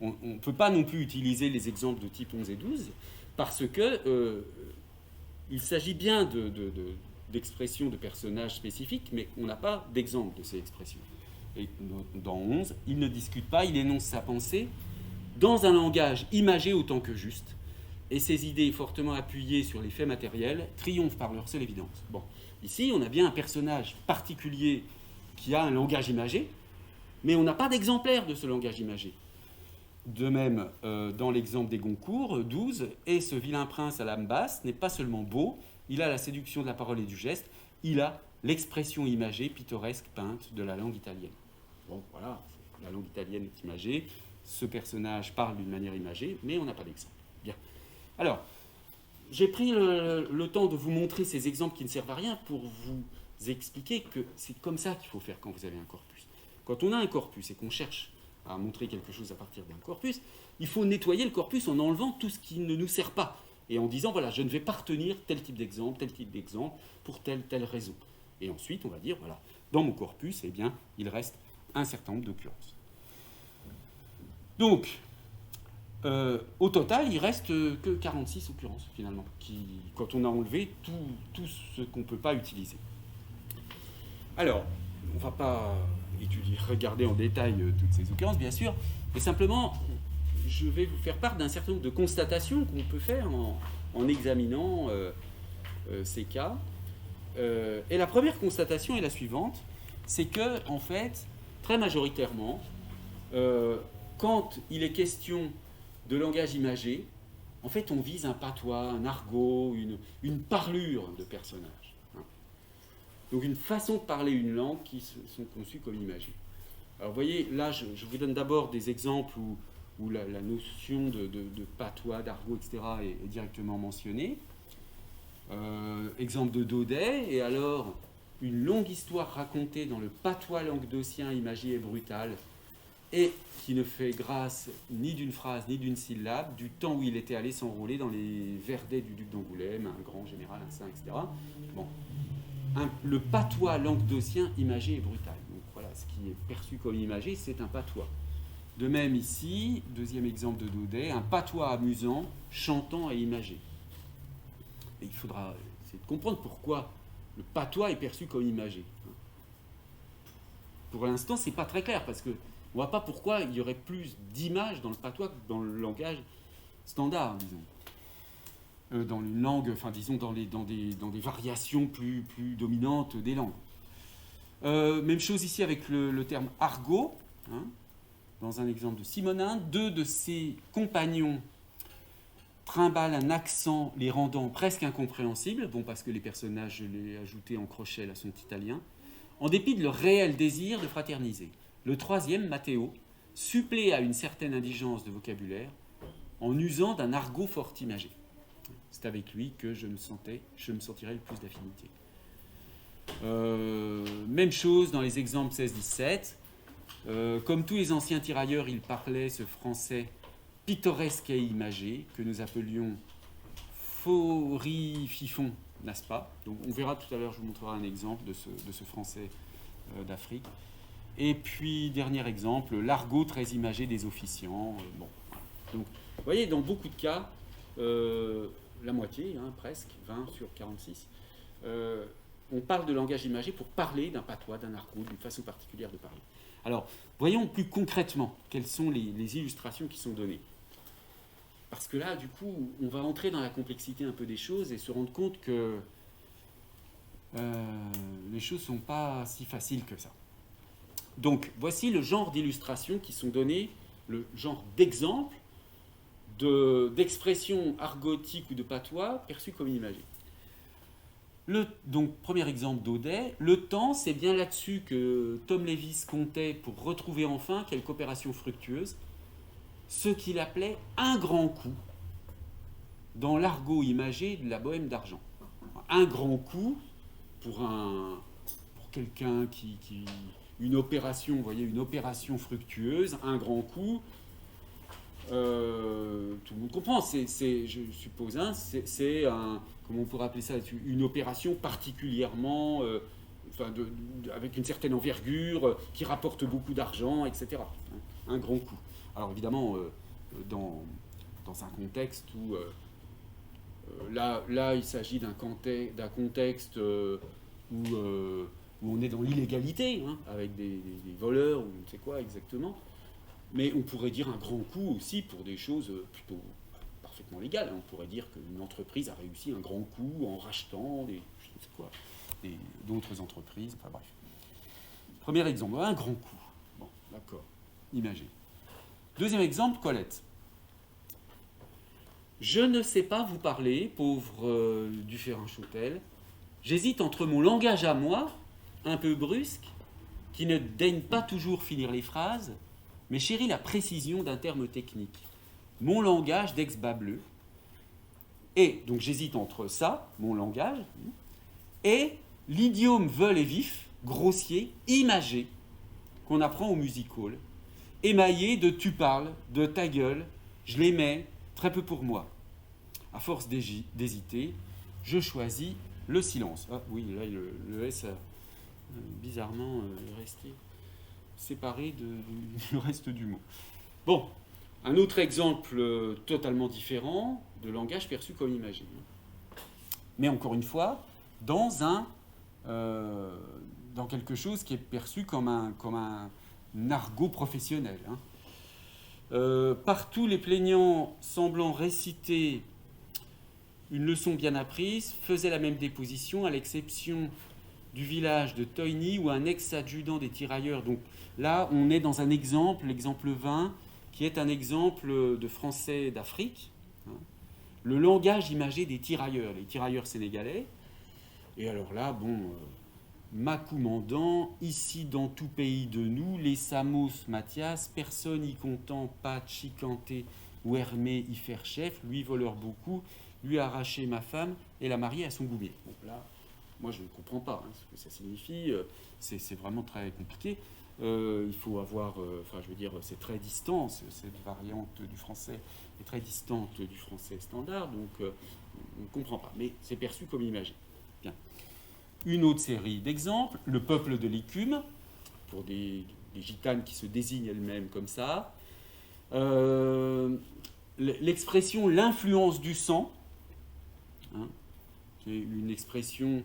On ne peut pas non plus utiliser les exemples de type 11 et 12 parce que il s'agit bien d'expressions de personnages spécifiques, mais on n'a pas d'exemple de ces expressions. Et dans 11, il ne discute pas, il énonce sa pensée dans un langage imagé autant que juste, et ses idées fortement appuyées sur les faits matériels triomphent par leur seule évidence. Bon, ici, on a bien un personnage particulier qui a un langage imagé, mais on n'a pas d'exemplaire de ce langage imagé. De même, dans l'exemple des Goncourt, 12, et ce vilain prince à l'âme basse n'est pas seulement beau, il a la séduction de la parole et du geste, il a l'expression imagée, pittoresque, peinte de la langue italienne. Bon, voilà, la langue italienne est imagée, ce personnage parle d'une manière imagée, mais on n'a pas d'exemple. Bien. Alors, j'ai pris le temps de vous montrer ces exemples qui ne servent à rien pour vous expliquer que c'est comme ça qu'il faut faire quand vous avez un corpus. Quand on a un corpus et qu'on cherche à montrer quelque chose à partir d'un corpus, il faut nettoyer le corpus en enlevant tout ce qui ne nous sert pas et en disant, voilà, je ne vais pas retenir tel type d'exemple pour telle raison. Et ensuite, on va dire, voilà, dans mon corpus, eh bien, il reste un certain nombre d'occurrences. Donc, au total, il reste que 46 occurrences, finalement, quand on a enlevé tout ce qu'on ne peut pas utiliser. Alors, on ne va pas regarder en détail toutes ces occurrences, bien sûr, mais simplement, je vais vous faire part d'un certain nombre de constatations qu'on peut faire en examinant ces cas. Et la première constatation est la suivante, c'est que, en fait, très majoritairement, quand il est question de langage imagé, en fait, on vise un patois, un argot, une parlure de personnage. Hein. Donc, une façon de parler une langue qui sont conçues comme imagées. Alors, vous voyez, là, je vous donne d'abord des exemples où la notion de patois, d'argot, etc. est directement mentionnée. Exemple de Daudet, et alors, une longue histoire racontée dans le patois languedocien imagé et brutal, et qui ne fait grâce ni d'une phrase ni d'une syllabe, du temps où il était allé s'enrôler dans les verdets du duc d'Angoulême, un grand général, un saint, etc. Bon. Le patois languedocien imagé et brutal. Donc voilà, ce qui est perçu comme imagé, c'est un patois. De même ici, deuxième exemple de Daudet, un patois amusant, chantant et imagé. Et il faudra essayer de comprendre pourquoi le patois est perçu comme imagé. Pour l'instant, c'est pas très clair, parce que on ne voit pas pourquoi il y aurait plus d'images dans le patois que dans le langage standard, disons. Dans une langue, enfin disons dans des variations plus dominantes des langues. Même chose ici avec le terme argot. Hein, dans un exemple de Simonin, deux de ses compagnons trimballent un accent les rendant presque incompréhensibles, bon parce que les personnages, je l'ai ajouté en crochet, là, sont italiens, en dépit de leur réel désir de fraterniser. Le troisième, Matteo, supplée à une certaine indigence de vocabulaire en usant d'un argot fort imagé. C'est avec lui que je me sentirais le plus d'affinité. Même chose dans les exemples 16-17. Comme tous les anciens tirailleurs, il parlait ce français pittoresque et imagé, que nous appelions forififon, n'est-ce pas? Donc on verra tout à l'heure, je vous montrerai un exemple de ce français d'Afrique. Et puis, dernier exemple, l'argot très imagé des officiants. Bon. Donc, vous voyez, dans beaucoup de cas, la moitié, hein, presque, 20 sur 46, on parle de langage imagé pour parler d'un patois, d'un argot, d'une façon particulière de parler. Alors, voyons plus concrètement quelles sont les illustrations qui sont données. Parce que là, du coup, on va entrer dans la complexité un peu des choses et se rendre compte que les choses ne sont pas si faciles que ça. Donc, voici le genre d'illustrations qui sont données, le genre d'exemples d'expression argotique ou de patois perçue comme imagée. Donc, premier exemple d'Audet, le temps, c'est bien là-dessus que Tom Lewis comptait pour retrouver enfin quelle coopération fructueuse, ce qu'il appelait un grand coup dans l'argot imagé de la Bohème d'Argent. Un grand coup pour quelqu'un qui une opération, vous voyez, une opération fructueuse, un grand coup. Tout le monde comprend. Je suppose, hein, c'est un, comment on pourrait appeler ça, une opération particulièrement, avec une certaine envergure, qui rapporte beaucoup d'argent, etc. Un grand coup. Alors évidemment, dans un contexte où là, il s'agit d'un contexte où on est dans l'illégalité, hein, avec des voleurs ou je ne sais quoi exactement. Mais on pourrait dire un grand coup aussi pour des choses plutôt parfaitement légales. On pourrait dire qu'une entreprise a réussi un grand coup en rachetant d'autres entreprises. Enfin bref. Premier exemple, un grand coup. Bon, d'accord, imagé. Deuxième exemple, Colette. Je ne sais pas vous parler, pauvre Dufferin-Chautel. J'hésite entre mon langage à moi, un peu brusque, qui ne daigne pas toujours finir les phrases, mais chérit la précision d'un terme technique. Mon langage d'ex-bas bleu. Et donc j'hésite entre ça, mon langage, et l'idiome veule et vif, grossier, imagé, qu'on apprend au music hall, émaillé de tu parles, de ta gueule, je les mets, très peu pour moi. À force d'hésiter, je choisis le silence. Ah oui, là, le S a bizarrement resté séparé du reste du mot. Bon, un autre exemple totalement différent de langage perçu comme imagé. Mais encore une fois, dans quelque chose qui est perçu comme un argot professionnel. Partout, les plaignants semblant réciter une leçon bien apprise faisaient la même déposition, à l'exception du village de Toigny, où un ex-adjudant des tirailleurs. Donc là, on est dans un exemple, l'exemple 20, qui est un exemple de français d'Afrique. Le langage imagé des tirailleurs, les tirailleurs sénégalais. Et alors là, bon, ma commandant, ici dans tout pays de nous, les Samos Mathias, personne y comptant, pas Chicanté ou Hermé y faire chef, lui voleur beaucoup, lui arracher ma femme et la marier à son bouvier. Bon, là, moi je ne comprends pas ce que ça signifie, c'est vraiment très compliqué. Il faut avoir, c'est très distant, cette variante du français est très distante du français standard, donc on ne comprend pas, mais c'est perçu comme imagé. Bien. Une autre série d'exemples, le peuple de l'écume, pour des gitanes qui se désignent elles-mêmes comme ça. L'expression l'influence du sang, qui est une expression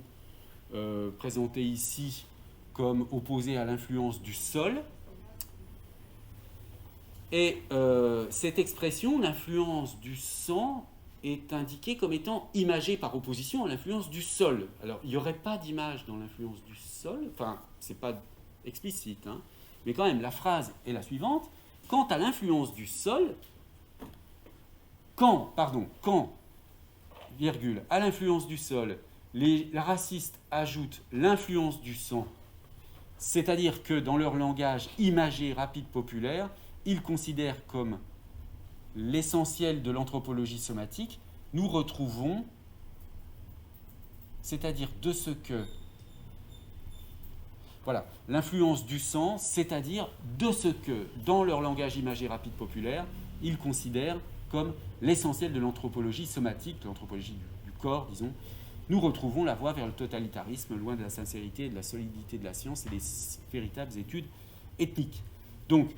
présentée ici comme opposée à l'influence du sol. Et cette expression, l'influence du sang, est indiquée comme étant imagée par opposition à l'influence du sol. Alors, il n'y aurait pas d'image dans l'influence du sol, enfin, c'est pas explicite, mais quand même, la phrase est la suivante. Quant à l'influence du sol, quand, virgule, à l'influence du sol, les racistes ajoutent l'influence du sang, c'est-à-dire que dans leur langage imagé, rapide, populaire, ils considèrent comme l'essentiel de l'anthropologie somatique, nous retrouvons, c'est-à-dire de ce que, voilà, l'influence du sang, c'est-à-dire de ce que, dans leur langage imagé, rapide, populaire, ils considèrent comme l'essentiel de l'anthropologie somatique, de l'anthropologie du corps, disons, nous retrouvons la voie vers le totalitarisme, loin de la sincérité et de la solidité de la science et des véritables études ethniques. Donc,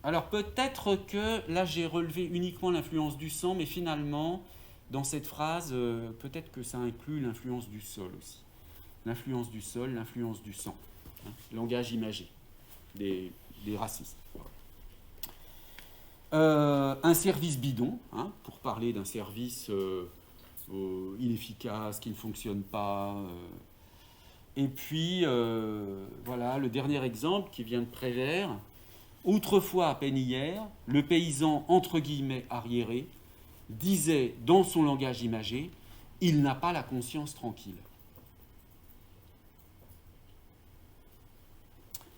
alors peut-être que là j'ai relevé uniquement l'influence du sang, mais finalement, dans cette phrase, peut-être que ça inclut l'influence du sol aussi. L'influence du sol, l'influence du sang. Langage imagé des racistes. Un service bidon, pour parler d'un service inefficace, qui ne fonctionne pas. Et puis, voilà, le dernier exemple qui vient de Prévert, Autrefois, à peine hier, le paysan, entre guillemets, arriéré, disait dans son langage imagé, il n'a pas la conscience tranquille.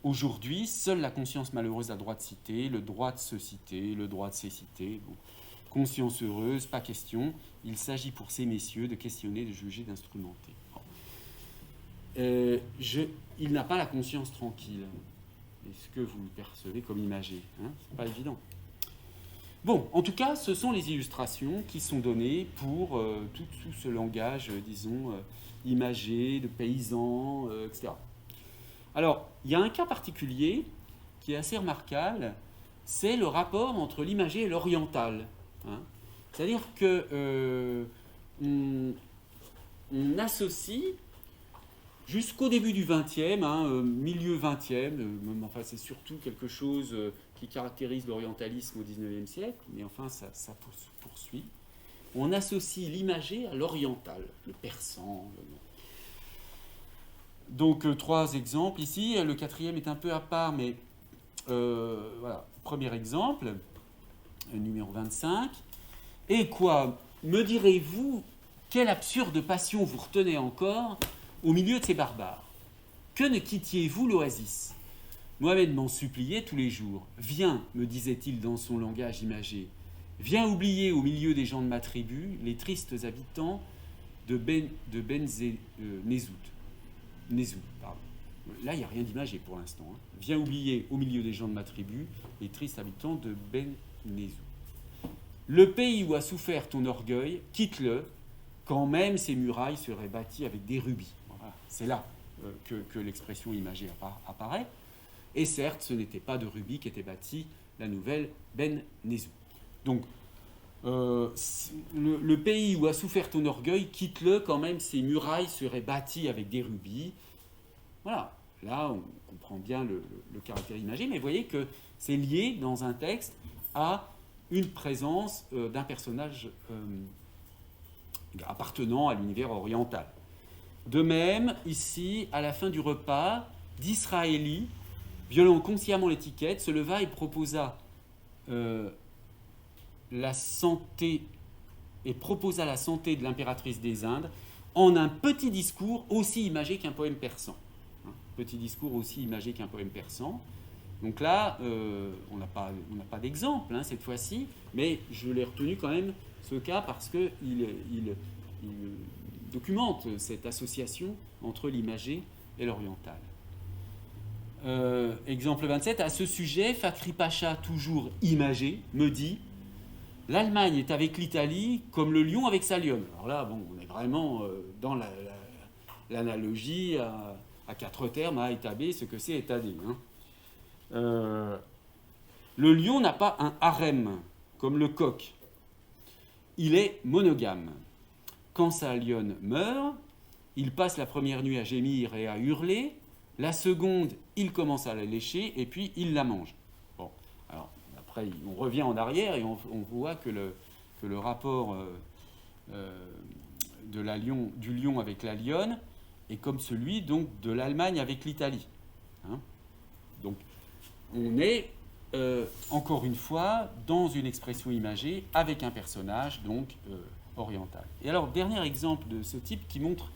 Aujourd'hui, seule la conscience malheureuse a le droit de citer, le droit de se citer, le droit de s'éciter. Bon. Conscience heureuse, pas question. Il s'agit pour ces messieurs de questionner, de juger, d'instrumenter. Il n'a pas la conscience tranquille. Est-ce que vous le percevez comme imagé, hein? C'est pas évident. Bon, en tout cas, ce sont les illustrations qui sont données pour tout ce langage, disons, imagé, de paysans, etc. Alors, il y a un cas particulier qui est assez remarquable, c'est le rapport entre l'imagé et l'oriental. Hein. C'est-à-dire que on associe jusqu'au début du XXe, milieu XXe, enfin c'est surtout quelque chose qui caractérise l'orientalisme au XIXe siècle, mais enfin ça poursuit. On associe l'imagé à l'oriental, le persan. Donc 3 exemples ici, le 4e est un peu à part, mais voilà. Premier exemple, numéro 25. Et quoi, me direz-vous, quelle absurde passion vous retenez encore au milieu de ces barbares? Que ne quittiez-vous l'oasis? Mohamed m'en suppliait tous les jours. Viens, me disait-il dans son langage imagé, viens oublier au milieu des gens de ma tribu les tristes habitants de Nezout, pardon. Là, il n'y a rien d'imagé pour l'instant. Hein. Viens oublier au milieu des gens de ma tribu les tristes habitants de Ben Nezout. Le pays où a souffert ton orgueil, quitte-le, quand même ces murailles seraient bâties avec des rubis. Voilà. C'est là que l'expression imagée apparaît. Et certes, ce n'était pas de rubis qu'était bâtie la nouvelle Ben Nezout. Donc, le pays où a souffert ton orgueil, quitte-le, quand même ces murailles seraient bâties avec des rubis. Voilà, là on comprend bien le caractère imagé, mais vous voyez que c'est lié dans un texte à une présence d'un personnage appartenant à l'univers oriental. De même, ici, à la fin du repas, d'Israéli, violant consciemment l'étiquette, se leva et proposa la santé de l'impératrice des Indes en un petit discours aussi imagé qu'un poème persan. Petit discours aussi imagé qu'un poème persan. Donc là, on n'a pas d'exemple cette fois-ci, mais je l'ai retenu quand même ce cas parce qu'il documente cette association entre l'imagé et l'oriental. Exemple 27, à ce sujet, Fakhri Pacha, toujours imagé, me dit « L'Allemagne est avec l'Italie comme le lion avec sa lionne ». Alors là, bon, on est vraiment dans l'analogie à 4 termes, A état B, ce que c'est état D. Le lion n'a pas un harem, comme le coq. Il est monogame. Quand sa lionne meurt, il passe la première nuit à gémir et à hurler. La seconde, il commence à la lécher et puis il la mange. Bon, alors après, on revient en arrière et on voit que le rapport du lion avec la lionne est comme celui donc de l'Allemagne avec l'Italie. Donc, on est encore une fois dans une expression imagée avec un personnage donc oriental. Et alors, dernier exemple de ce type qui montre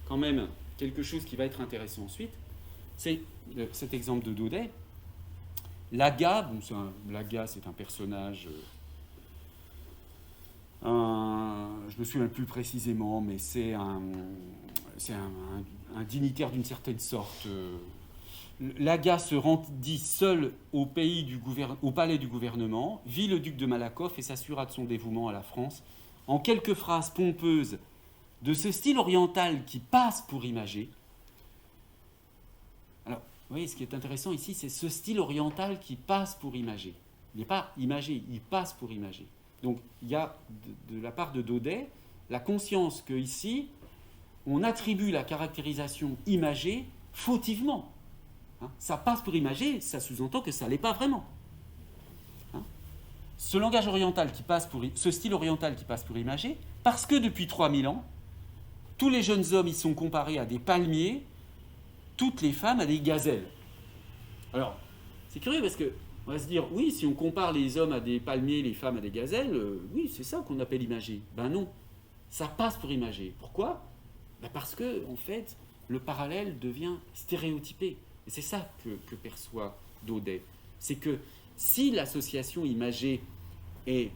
quand même quelque chose qui va être intéressant ensuite, c'est cet exemple de Daudet. Laga, Laga c'est un personnage, je me souviens plus précisément, mais c'est un dignitaire d'une certaine sorte. Laga se rendit seul au palais du gouvernement, vit le duc de Malakoff et s'assura de son dévouement à la France en quelques phrases pompeuses de ce style oriental qui passe pour imagé. Alors, vous voyez, ce qui est intéressant ici, c'est ce style oriental qui passe pour imagé. Il n'est pas imagé, il passe pour imagé. Donc, il y a de la part de Daudet la conscience qu'ici, on attribue la caractérisation imagée fautivement. Ça passe pour imagé, ça sous-entend que ça ne l'est pas vraiment. Ce langage oriental ce style oriental qui passe pour imagé, parce que depuis 3000 ans, tous les jeunes hommes y sont comparés à des palmiers, toutes les femmes à des gazelles. Alors, c'est curieux parce que On va se dire, oui, si on compare les hommes à des palmiers, les femmes à des gazelles, oui, c'est ça qu'on appelle imager. Ben non, ça passe pour imager. Pourquoi? Ben parce que, en fait, le parallèle devient stéréotypé. Et c'est ça que perçoit Daudet. C'est que si l'association imagée est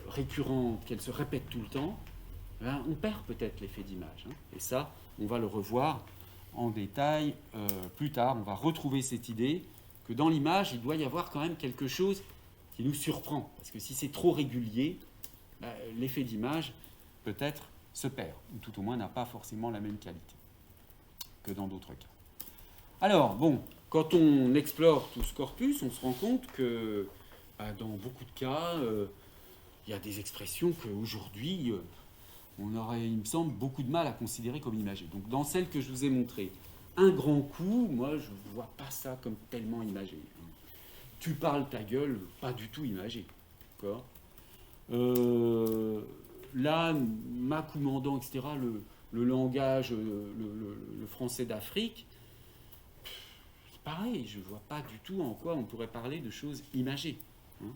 récurrente, qu'elle se répète tout le temps, ben on perd peut-être l'effet d'image. Hein. Et ça, on va le revoir en détail plus tard. On va retrouver cette idée que dans l'image, il doit y avoir quand même quelque chose qui nous surprend. Parce que si c'est trop régulier, ben, l'effet d'image, peut-être, se perd. Ou tout au moins n'a pas forcément la même qualité que dans d'autres cas. Alors, bon, quand on explore tout ce corpus, on se rend compte que ben, dans beaucoup de cas, il y a des expressions qu'aujourd'hui, on aurait, il me semble, beaucoup de mal à considérer comme imagées. Donc, dans celle que je vous ai montrée, un grand coup, moi, je ne vois pas ça comme tellement imagé. Tu parles ta gueule, pas du tout imagé. D'accord ? Là, ma commandant, etc., le langage, le français d'Afrique, c'est pareil, je ne vois pas du tout en quoi on pourrait parler de choses imagées. Hein,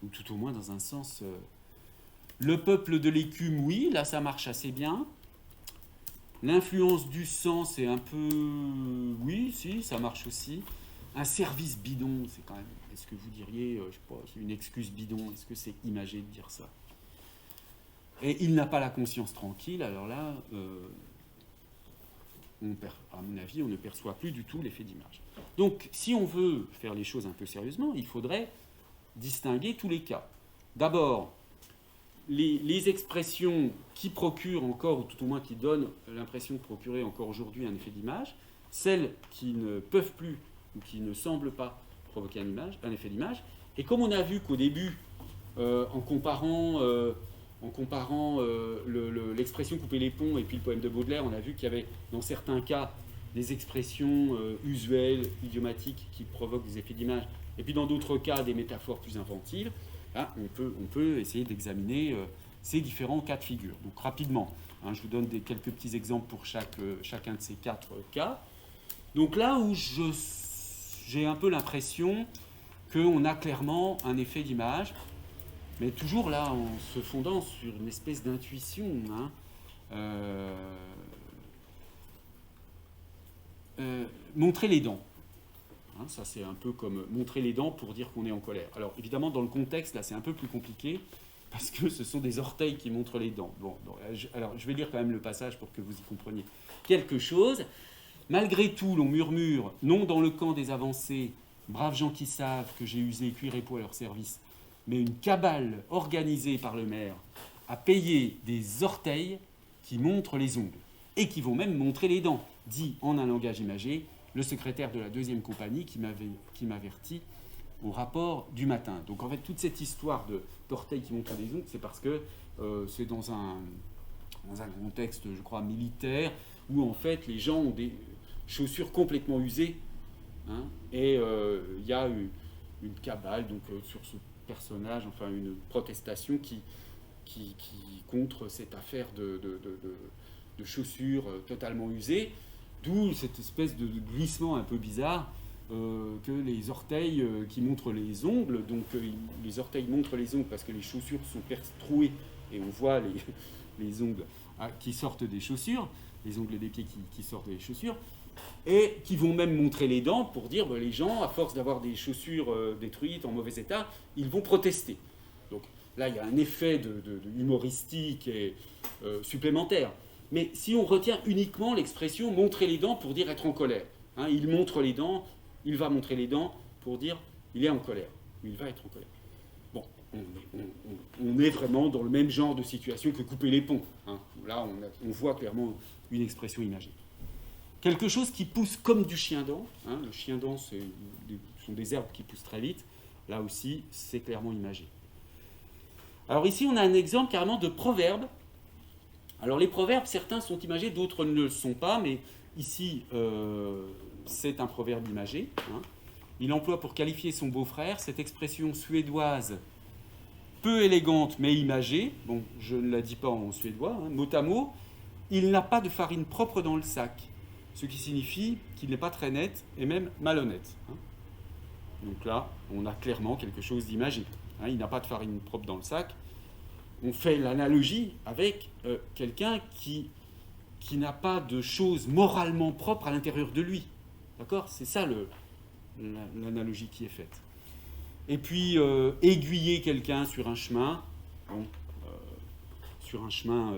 ou tout au moins dans un sens... Le peuple de l'écume, oui, là ça marche assez bien. L'influence du sang, c'est un peu... Oui, si, ça marche aussi. Un service bidon, c'est quand même... Est-ce que vous diriez, je sais pas, c'est une excuse bidon, est-ce que c'est imagé de dire ça? Et il n'a pas la conscience tranquille, alors là, à mon avis, on ne perçoit plus du tout l'effet d'image. Donc, si on veut faire les choses un peu sérieusement, il faudrait distinguer tous les cas. D'abord, les expressions qui procurent encore, ou tout au moins qui donnent l'impression de procurer encore aujourd'hui un effet d'image, celles qui ne peuvent plus ou qui ne semblent pas provoquer un effet d'image. Et comme on a vu qu'au début, en comparant l'expression couper les ponts et puis le poème de Baudelaire, on a vu qu'il y avait dans certains cas des expressions usuelles, idiomatiques qui provoquent des effets d'image, et puis dans d'autres cas des métaphores plus inventives. Là, on peut essayer d'examiner ces différents cas de figure. Donc rapidement, hein, je vous donne quelques petits exemples pour chacun de ces 4 cas. Donc là où j'ai un peu l'impression qu'on a clairement un effet d'image, mais toujours là en se fondant sur une espèce d'intuition. Hein, montrer les dents. Hein, ça, c'est un peu comme montrer les dents pour dire qu'on est en colère. Alors, évidemment, dans le contexte, là, c'est un peu plus compliqué, parce que ce sont des orteils qui montrent les dents. Bon, alors, je vais lire quand même le passage pour que vous y compreniez quelque chose. Malgré tout, l'on murmure, non dans le camp des avancés, braves gens qui savent que j'ai usé cuir et peau à leur service, mais une cabale organisée par le maire a payé des orteils qui montrent les ongles, et qui vont même montrer les dents, dit en un langage imagé le secrétaire de la 2e compagnie qui m'avertit au rapport du matin. Donc en fait, toute cette histoire d'orteils qui montrent les ongles, c'est parce que c'est dans un contexte, je crois, militaire, où en fait les gens ont des chaussures complètement usées, hein, et il y a une cabale donc, sur ce personnage, enfin une protestation qui contre cette affaire de chaussures totalement usées. D'où cette espèce de glissement un peu bizarre que les orteils qui montrent les ongles, donc les orteils montrent les ongles parce que les chaussures sont trouées et on voit les ongles qui sortent des chaussures, les ongles des pieds qui sortent des chaussures, et qui vont même montrer les dents pour dire les gens, à force d'avoir des chaussures détruites, en mauvais état, ils vont protester. Donc là, il y a un effet de humoristique et supplémentaire. Mais si on retient uniquement l'expression « montrer les dents » pour dire être en colère, hein, il montre les dents, il va montrer les dents pour dire il est en colère, ou il va être en colère. Bon, on est vraiment dans le même genre de situation que couper les ponts. Hein. Là, on voit clairement une expression imagée. Quelque chose qui pousse comme du chien-dent. Hein, le chien-dent, ce sont des herbes qui poussent très vite. Là aussi, c'est clairement imagé. Alors ici, on a un exemple carrément de proverbe. Alors les proverbes, certains sont imagés, d'autres ne le sont pas, mais ici, c'est un proverbe imagé. Hein. Il emploie pour qualifier son beau-frère cette expression suédoise peu élégante mais imagée. Bon, je ne la dis pas en suédois, hein, mot à mot. Il n'a pas de farine propre dans le sac, ce qui signifie qu'il n'est pas très net et même malhonnête. Hein. Donc là, on a clairement quelque chose d'imagé. Hein, il n'a pas de farine propre dans le sac. On fait l'analogie avec quelqu'un qui n'a pas de choses moralement propres à l'intérieur de lui. D'accord ? C'est ça l'analogie qui est faite. Et puis, aiguiller quelqu'un sur un chemin, bon, sur un chemin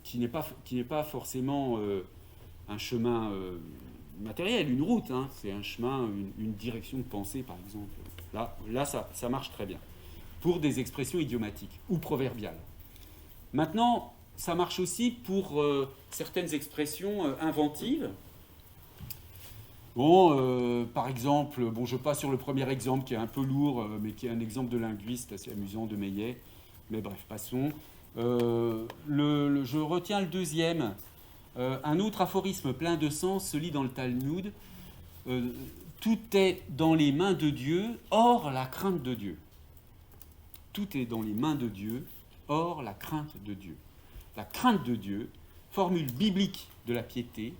qui n'est pas forcément un chemin matériel, une route, hein, c'est un chemin, une direction de pensée, par exemple. Là ça marche très bien. Pour des expressions idiomatiques ou proverbiales. Maintenant, ça marche aussi pour certaines expressions inventives. Bon, par exemple, je passe sur le premier exemple qui est un peu lourd, mais qui est un exemple de linguiste assez amusant de Meillet. Mais bref, passons. Je retiens le deuxième. Un autre aphorisme plein de sens se lit dans le Talmud. Tout est dans les mains de Dieu, hors la crainte de Dieu. Tout est dans les mains de Dieu, hors la crainte de Dieu. La crainte de Dieu, formule biblique de la piété,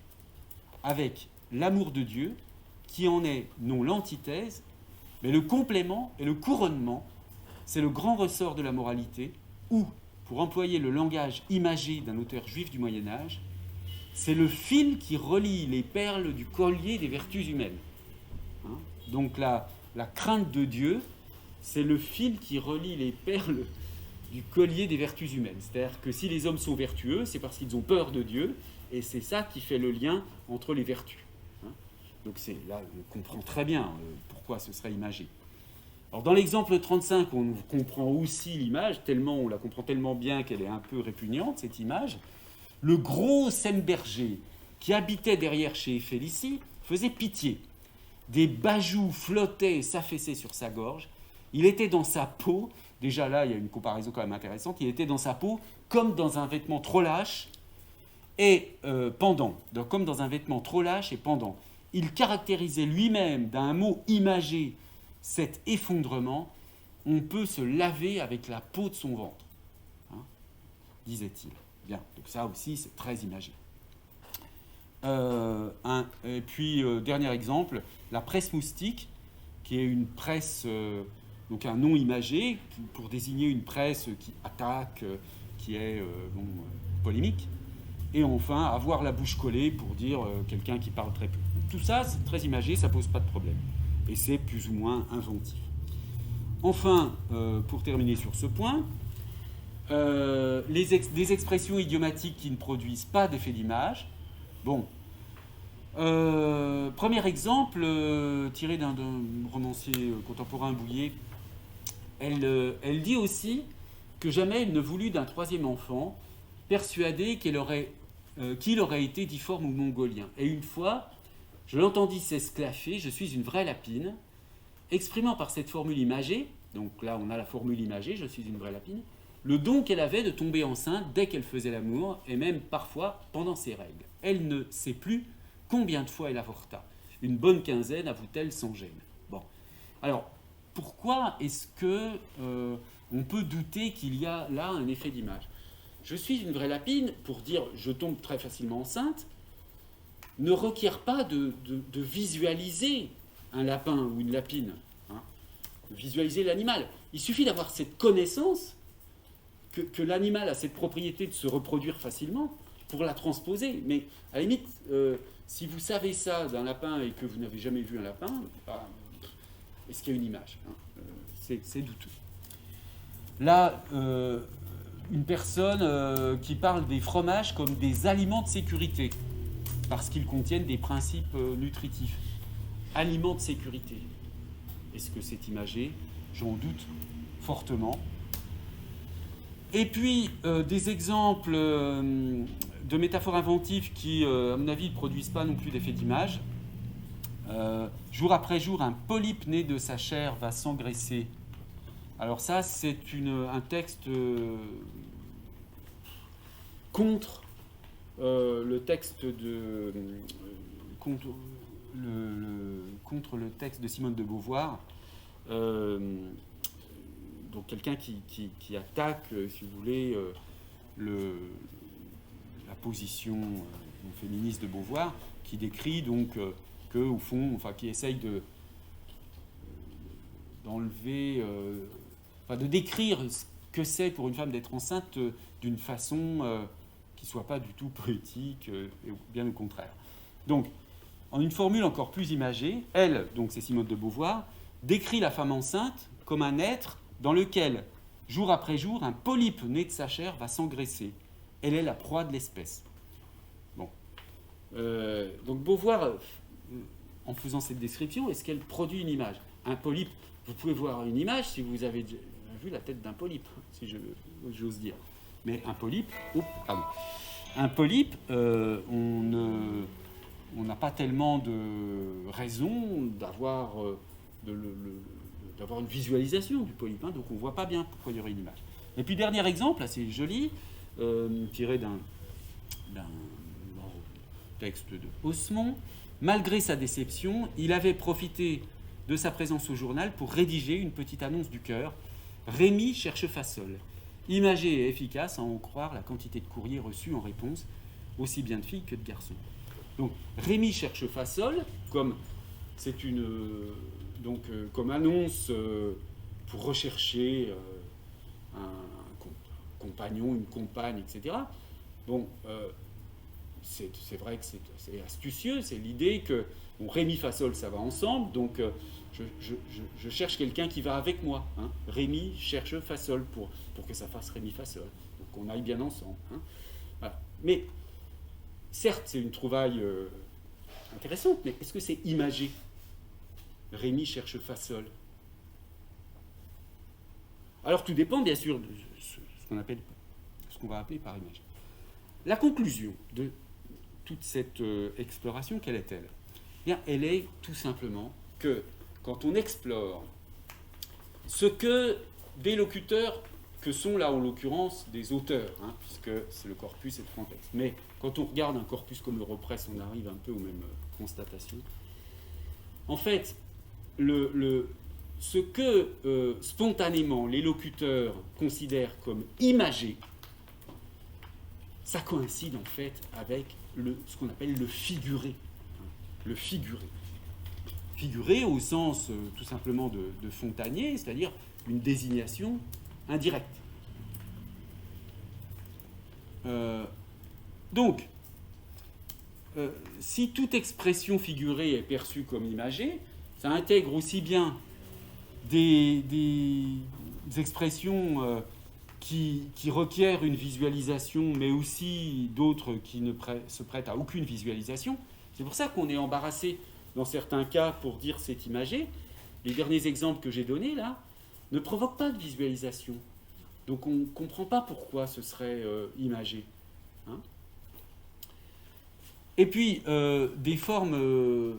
avec l'amour de Dieu, qui en est non l'antithèse, mais le complément et le couronnement. C'est le grand ressort de la moralité, où, pour employer le langage imagé d'un auteur juif du Moyen-Âge, c'est le fil qui relie les perles du collier des vertus humaines. Hein ? Donc la crainte de Dieu, c'est le fil qui relie les perles du collier des vertus humaines. C'est-à-dire que si les hommes sont vertueux, c'est parce qu'ils ont peur de Dieu, et c'est ça qui fait le lien entre les vertus. Hein ? Donc là, on comprend très bien pourquoi ce serait imagé. Alors dans l'exemple 35, on comprend aussi l'image, on la comprend tellement bien qu'elle est un peu répugnante, cette image. Le gros Semberger, qui habitait derrière chez Félicie, faisait pitié. Des bajoux flottaient et s'affaissaient sur sa gorge. Il était dans sa peau, déjà là, il y a une comparaison quand même intéressante, il était dans sa peau comme dans un vêtement trop lâche et pendant. Donc, comme dans un vêtement trop lâche et pendant. Il caractérisait lui-même d'un mot imagé cet effondrement. On peut se laver avec la peau de son ventre, hein, disait-il. Bien, donc ça aussi, c'est très imagé. Et puis, dernier exemple, la presse moustique, qui est une presse, donc un nom imagé, pour désigner une presse qui attaque, qui est polémique. Et enfin, avoir la bouche collée pour dire quelqu'un qui parle très peu. Donc, tout ça, c'est très imagé, ça ne pose pas de problème. Et c'est plus ou moins inventif. Enfin, pour terminer sur ce point, des expressions idiomatiques qui ne produisent pas d'effet d'image. Bon. Premier exemple, tiré d'un romancier contemporain, Bouillet. Elle dit aussi que jamais elle ne voulut d'un troisième enfant, persuadée qu'il aurait été difforme ou mongolien. Et une fois, je l'entendis s'esclaffer, je suis une vraie lapine, exprimant par cette formule imagée, donc là on a la formule imagée, je suis une vraie lapine, le don qu'elle avait de tomber enceinte dès qu'elle faisait l'amour, et même parfois pendant ses règles. Elle ne sait plus combien de fois elle avorta. Une bonne quinzaine, avoue-t-elle sans gêne. Bon. Alors, pourquoi est-ce que on peut douter qu'il y a là un effet d'image ? Je suis une vraie lapine, pour dire je tombe très facilement enceinte, ne requiert pas de visualiser un lapin ou une lapine, hein, visualiser l'animal. Il suffit d'avoir cette connaissance que l'animal a cette propriété de se reproduire facilement pour la transposer. Mais à la limite, si vous savez ça d'un lapin et que vous n'avez jamais vu un lapin, est-ce qu'il y a une image, hein, c'est douteux. Là, une personne qui parle des fromages comme des aliments de sécurité, parce qu'ils contiennent des principes nutritifs. Aliments de sécurité. Est-ce que c'est imagé ? J'en doute fortement. Et puis, des exemples de métaphores inventives qui, à mon avis, ne produisent pas non plus d'effet d'image. Jour après jour, un polype né de sa chair va s'engraisser. Alors ça, c'est un texte contre le texte contre le texte de Simone de Beauvoir. Donc quelqu'un qui attaque, si vous voulez, la position féministe de Beauvoir, qui décrit donc que, au fond, enfin, qui essaye d'enlever, de décrire ce que c'est pour une femme d'être enceinte d'une façon qui ne soit pas du tout poétique, et bien au contraire. Donc, en une formule encore plus imagée, elle, donc c'est Simone de Beauvoir, décrit la femme enceinte comme un être dans lequel, jour après jour, un polype né de sa chair va s'engraisser. Elle est la proie de l'espèce. Bon. Donc Beauvoir, en faisant cette description, est-ce qu'elle produit une image? Un polype, vous pouvez voir une image si vous avez vu la tête d'un polype, si j'ose dire. Mais un polype, on n'a pas tellement de raison d'avoir une visualisation du polype, hein, donc on ne voit pas bien pourquoi il y aurait une image. Et puis dernier exemple, assez joli, tiré d'un texte de Haussmann. Malgré sa déception, il avait profité de sa présence au journal pour rédiger une petite annonce du cœur. Rémi cherche Fassol. Imagé et efficace à en croire la quantité de courriers reçus en réponse, aussi bien de filles que de garçons. Donc Rémi cherche Fassol, comme c'est comme annonce pour rechercher un compagnon, une compagne, etc. Bon, c'est vrai que c'est astucieux, c'est l'idée que Rémi Fassol, ça va ensemble, donc je cherche quelqu'un qui va avec moi. Hein. Rémi cherche Fassol pour que ça fasse Rémi Fassol, donc on aille bien ensemble. Hein. Voilà. Mais certes, c'est une trouvaille intéressante, mais est-ce que c'est imagé? Rémi cherche Fassol. Alors tout dépend bien sûr de ce qu'on va appeler par image. La conclusion de toute cette exploration, quelle est-elle? Eh bien, elle est tout simplement que quand on explore ce que des locuteurs, que sont là en l'occurrence des auteurs, hein, puisque c'est le corpus et le franc-texte, mais quand on regarde un corpus comme l'Europresse, on arrive un peu aux mêmes constatations. En fait, ce que spontanément les locuteurs considèrent comme imagé, ça coïncide en fait avec ce qu'on appelle le figuré. Le figuré. Figuré au sens tout simplement de Fontanier, c'est-à-dire une désignation indirecte. Donc, si toute expression figurée est perçue comme imagée, ça intègre aussi bien des expressions qui requièrent une visualisation, mais aussi d'autres qui ne se prêtent à aucune visualisation. C'est pour ça qu'on est embarrassé dans certains cas pour dire c'est imagé. Les derniers exemples que j'ai donnés là ne provoquent pas de visualisation. Donc on ne comprend pas pourquoi ce serait imagé. Hein. Et puis des formes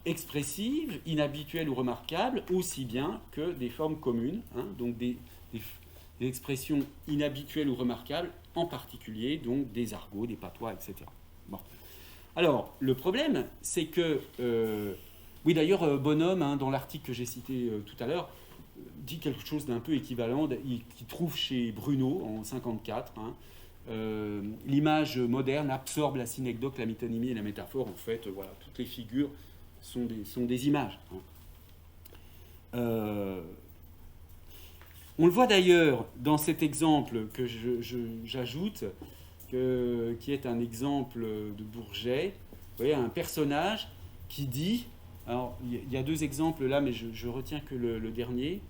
expressives, inhabituelles ou remarquables, aussi bien que des formes communes, hein, donc des expressions inhabituelles ou remarquables, en particulier donc des argots, des patois, etc. Bon. Alors, le problème, c'est que... oui, d'ailleurs, Bonhomme, hein, dans l'article que j'ai cité tout à l'heure, dit quelque chose d'un peu équivalent, qu'il trouve chez Bruno, en 1954. Hein, l'image moderne absorbe la synecdoque, la métonymie et la métaphore. En fait, voilà, toutes les figures sont des images. Hein. On le voit d'ailleurs dans cet exemple que j'ajoute, qui est un exemple de Bourget. Vous voyez, un personnage qui dit... Alors, il y a deux exemples là, mais je retiens que le dernier.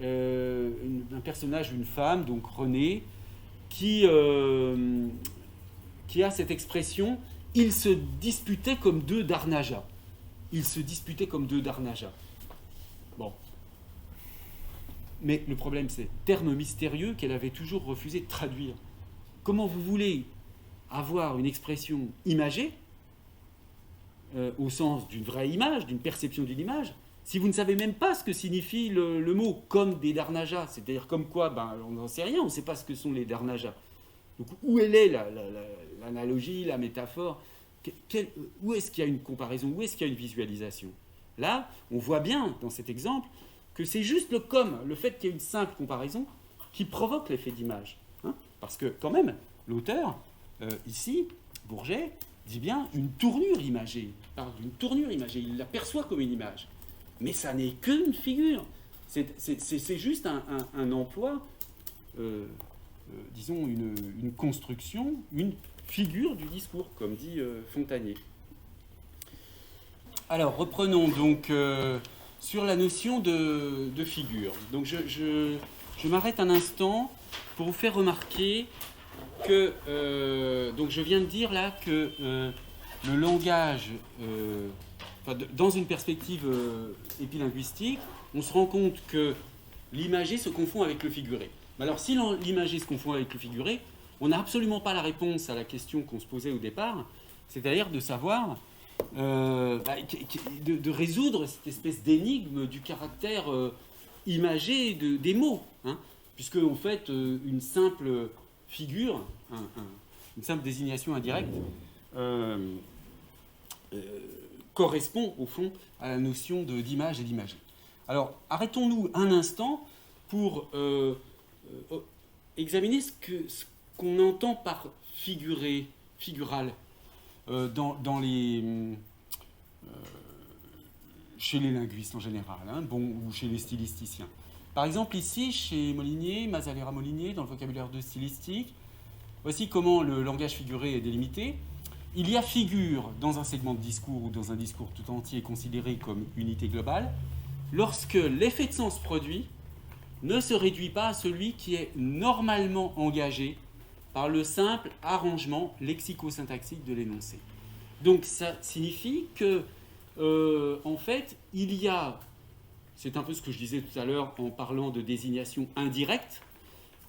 Un personnage, une femme, donc Renée, qui a cette expression « ils se disputaient comme deux d'Arnaja ». Ils se disputaient comme deux d'Arnaja. Bon. Mais le problème, c'est terme mystérieux qu'elle avait toujours refusé de traduire. Comment vous voulez avoir une expression imagée, au sens d'une vraie image, d'une perception d'une image, si vous ne savez même pas ce que signifie le mot « comme des Darnajas », c'est-à-dire comme quoi, on n'en sait rien, on ne sait pas ce que sont les Darnajas. Donc où elle est l'analogie, la métaphore, où est-ce qu'il y a une comparaison, où est-ce qu'il y a une visualisation? Là, on voit bien dans cet exemple que c'est juste le « comme », le fait qu'il y ait une simple comparaison, qui provoque l'effet d'image. Hein, parce que quand même, l'auteur, ici, Bourget, dit bien une tournure imagée. Il parle d'une tournure imagée, il la perçoit comme une image. Mais ça n'est qu'une figure. C'est juste un emploi, disons une construction, une figure du discours, comme dit Fontanier. Alors, reprenons donc sur la notion de figure. Donc, je m'arrête un instant pour vous faire remarquer que, donc je viens de dire là que le langage, dans une perspective épilinguistique, on se rend compte que l'imagé se confond avec le figuré. Mais alors, si l'imagé se confond avec le figuré, on n'a absolument pas la réponse à la question qu'on se posait au départ, c'est-à-dire de savoir, de résoudre cette espèce d'énigme du caractère imagé des mots, hein, puisque en fait, une simple figure, une simple désignation indirecte, correspond au fond à la notion d'image et d'imagerie. Alors, arrêtons-nous un instant pour examiner ce qu'on entend par figuré, figural, chez les linguistes en général, hein, ou chez les stylisticiens. Par exemple, ici, chez Molinier, Mazalera-Molinier, dans le vocabulaire de stylistique, voici comment le langage figuré est délimité. Il y a figure dans un segment de discours ou dans un discours tout entier considéré comme unité globale, lorsque l'effet de sens produit ne se réduit pas à celui qui est normalement engagé par le simple arrangement lexico-syntaxique de l'énoncé. Donc ça signifie que, en fait, il y a, c'est un peu ce que je disais tout à l'heure en parlant de désignation indirecte,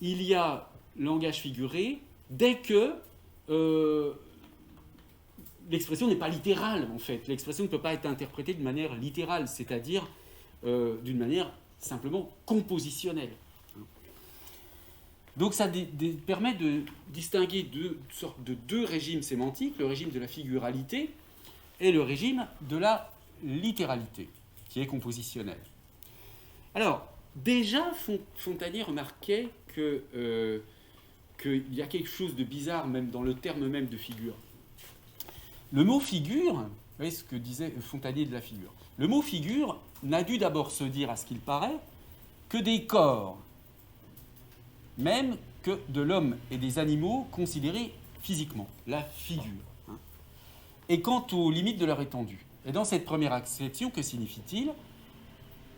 il y a langage figuré dès que l'expression n'est pas littérale, en fait. L'expression ne peut pas être interprétée de manière littérale, c'est-à-dire d'une manière simplement compositionnelle. Donc ça permet de distinguer deux régimes sémantiques, le régime de la figuralité et le régime de la littéralité, qui est compositionnel. Alors, déjà, Fontanier remarquait qu'il y a quelque chose de bizarre même dans le terme même de figure. Le mot figure, vous voyez ce que disait Fontanier de la figure, le mot figure n'a dû d'abord se dire, à ce qu'il paraît, que des corps, même que de l'homme et des animaux considérés physiquement, la figure, hein, et quant aux limites de leur étendue. Et dans cette première acception, que signifie-t-il ?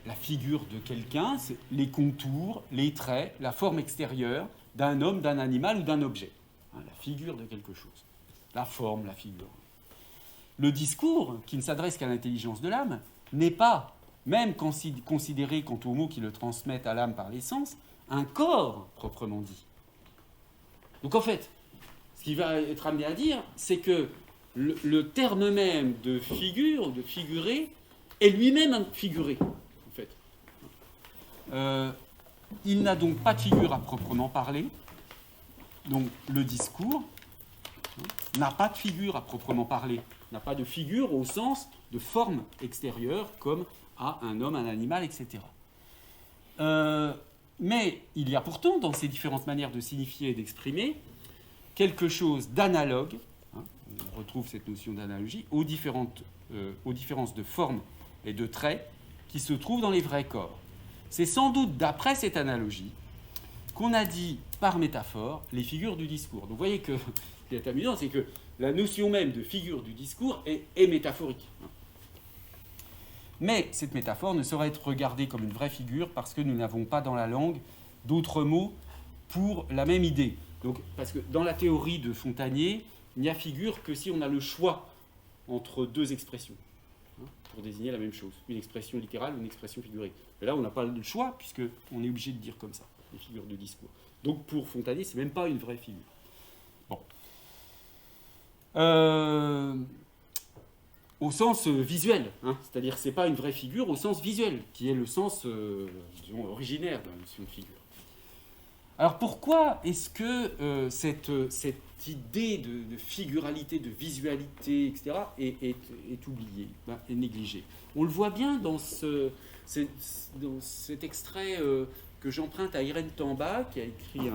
La figure de quelqu'un, c'est les contours, les traits, la forme extérieure d'un homme, d'un animal ou d'un objet. Hein, la figure de quelque chose. La forme, la figure. Le discours, qui ne s'adresse qu'à l'intelligence de l'âme, n'est pas, même considéré quant aux mots qui le transmettent à l'âme par les sens, un corps proprement dit. Donc en fait, ce qu'il va être amené à dire, c'est que le terme même de figure, de figurer, est lui-même un figuré, en fait. Il n'a donc pas de figure à proprement parler. Donc le discours n'a pas de figure à proprement parler, n'a pas de figure au sens de forme extérieure, comme à un homme, un animal, etc. Mais il y a pourtant, dans ces différentes manières de signifier et d'exprimer, quelque chose d'analogue, hein, on retrouve cette notion d'analogie, aux différences de forme et de traits qui se trouvent dans les vrais corps. C'est sans doute d'après cette analogie qu'on a dit par métaphore les figures du discours. Donc vous voyez que ce qui est amusant, c'est que la notion même de figure du discours est métaphorique. Mais cette métaphore ne saurait être regardée comme une vraie figure parce que nous n'avons pas dans la langue d'autres mots pour la même idée. Donc, parce que dans la théorie de Fontanier, il n'y a figure que si on a le choix entre deux expressions, hein, pour désigner la même chose, une expression littérale ou une expression figurée. Mais là, on n'a pas le choix puisqu'on est obligé de dire comme ça, les figures de discours. Donc pour Fontanier, ce n'est même pas une vraie figure. Bon. Au sens visuel, hein, c'est-à-dire que ce n'est pas une vraie figure au sens visuel, qui est le sens disons, originaire de la notion de figure. Alors pourquoi est-ce que cette idée de figuralité, de visualité, etc., est oubliée, est négligée ? On le voit bien dans cet extrait que j'emprunte à Irène Tamba, qui a écrit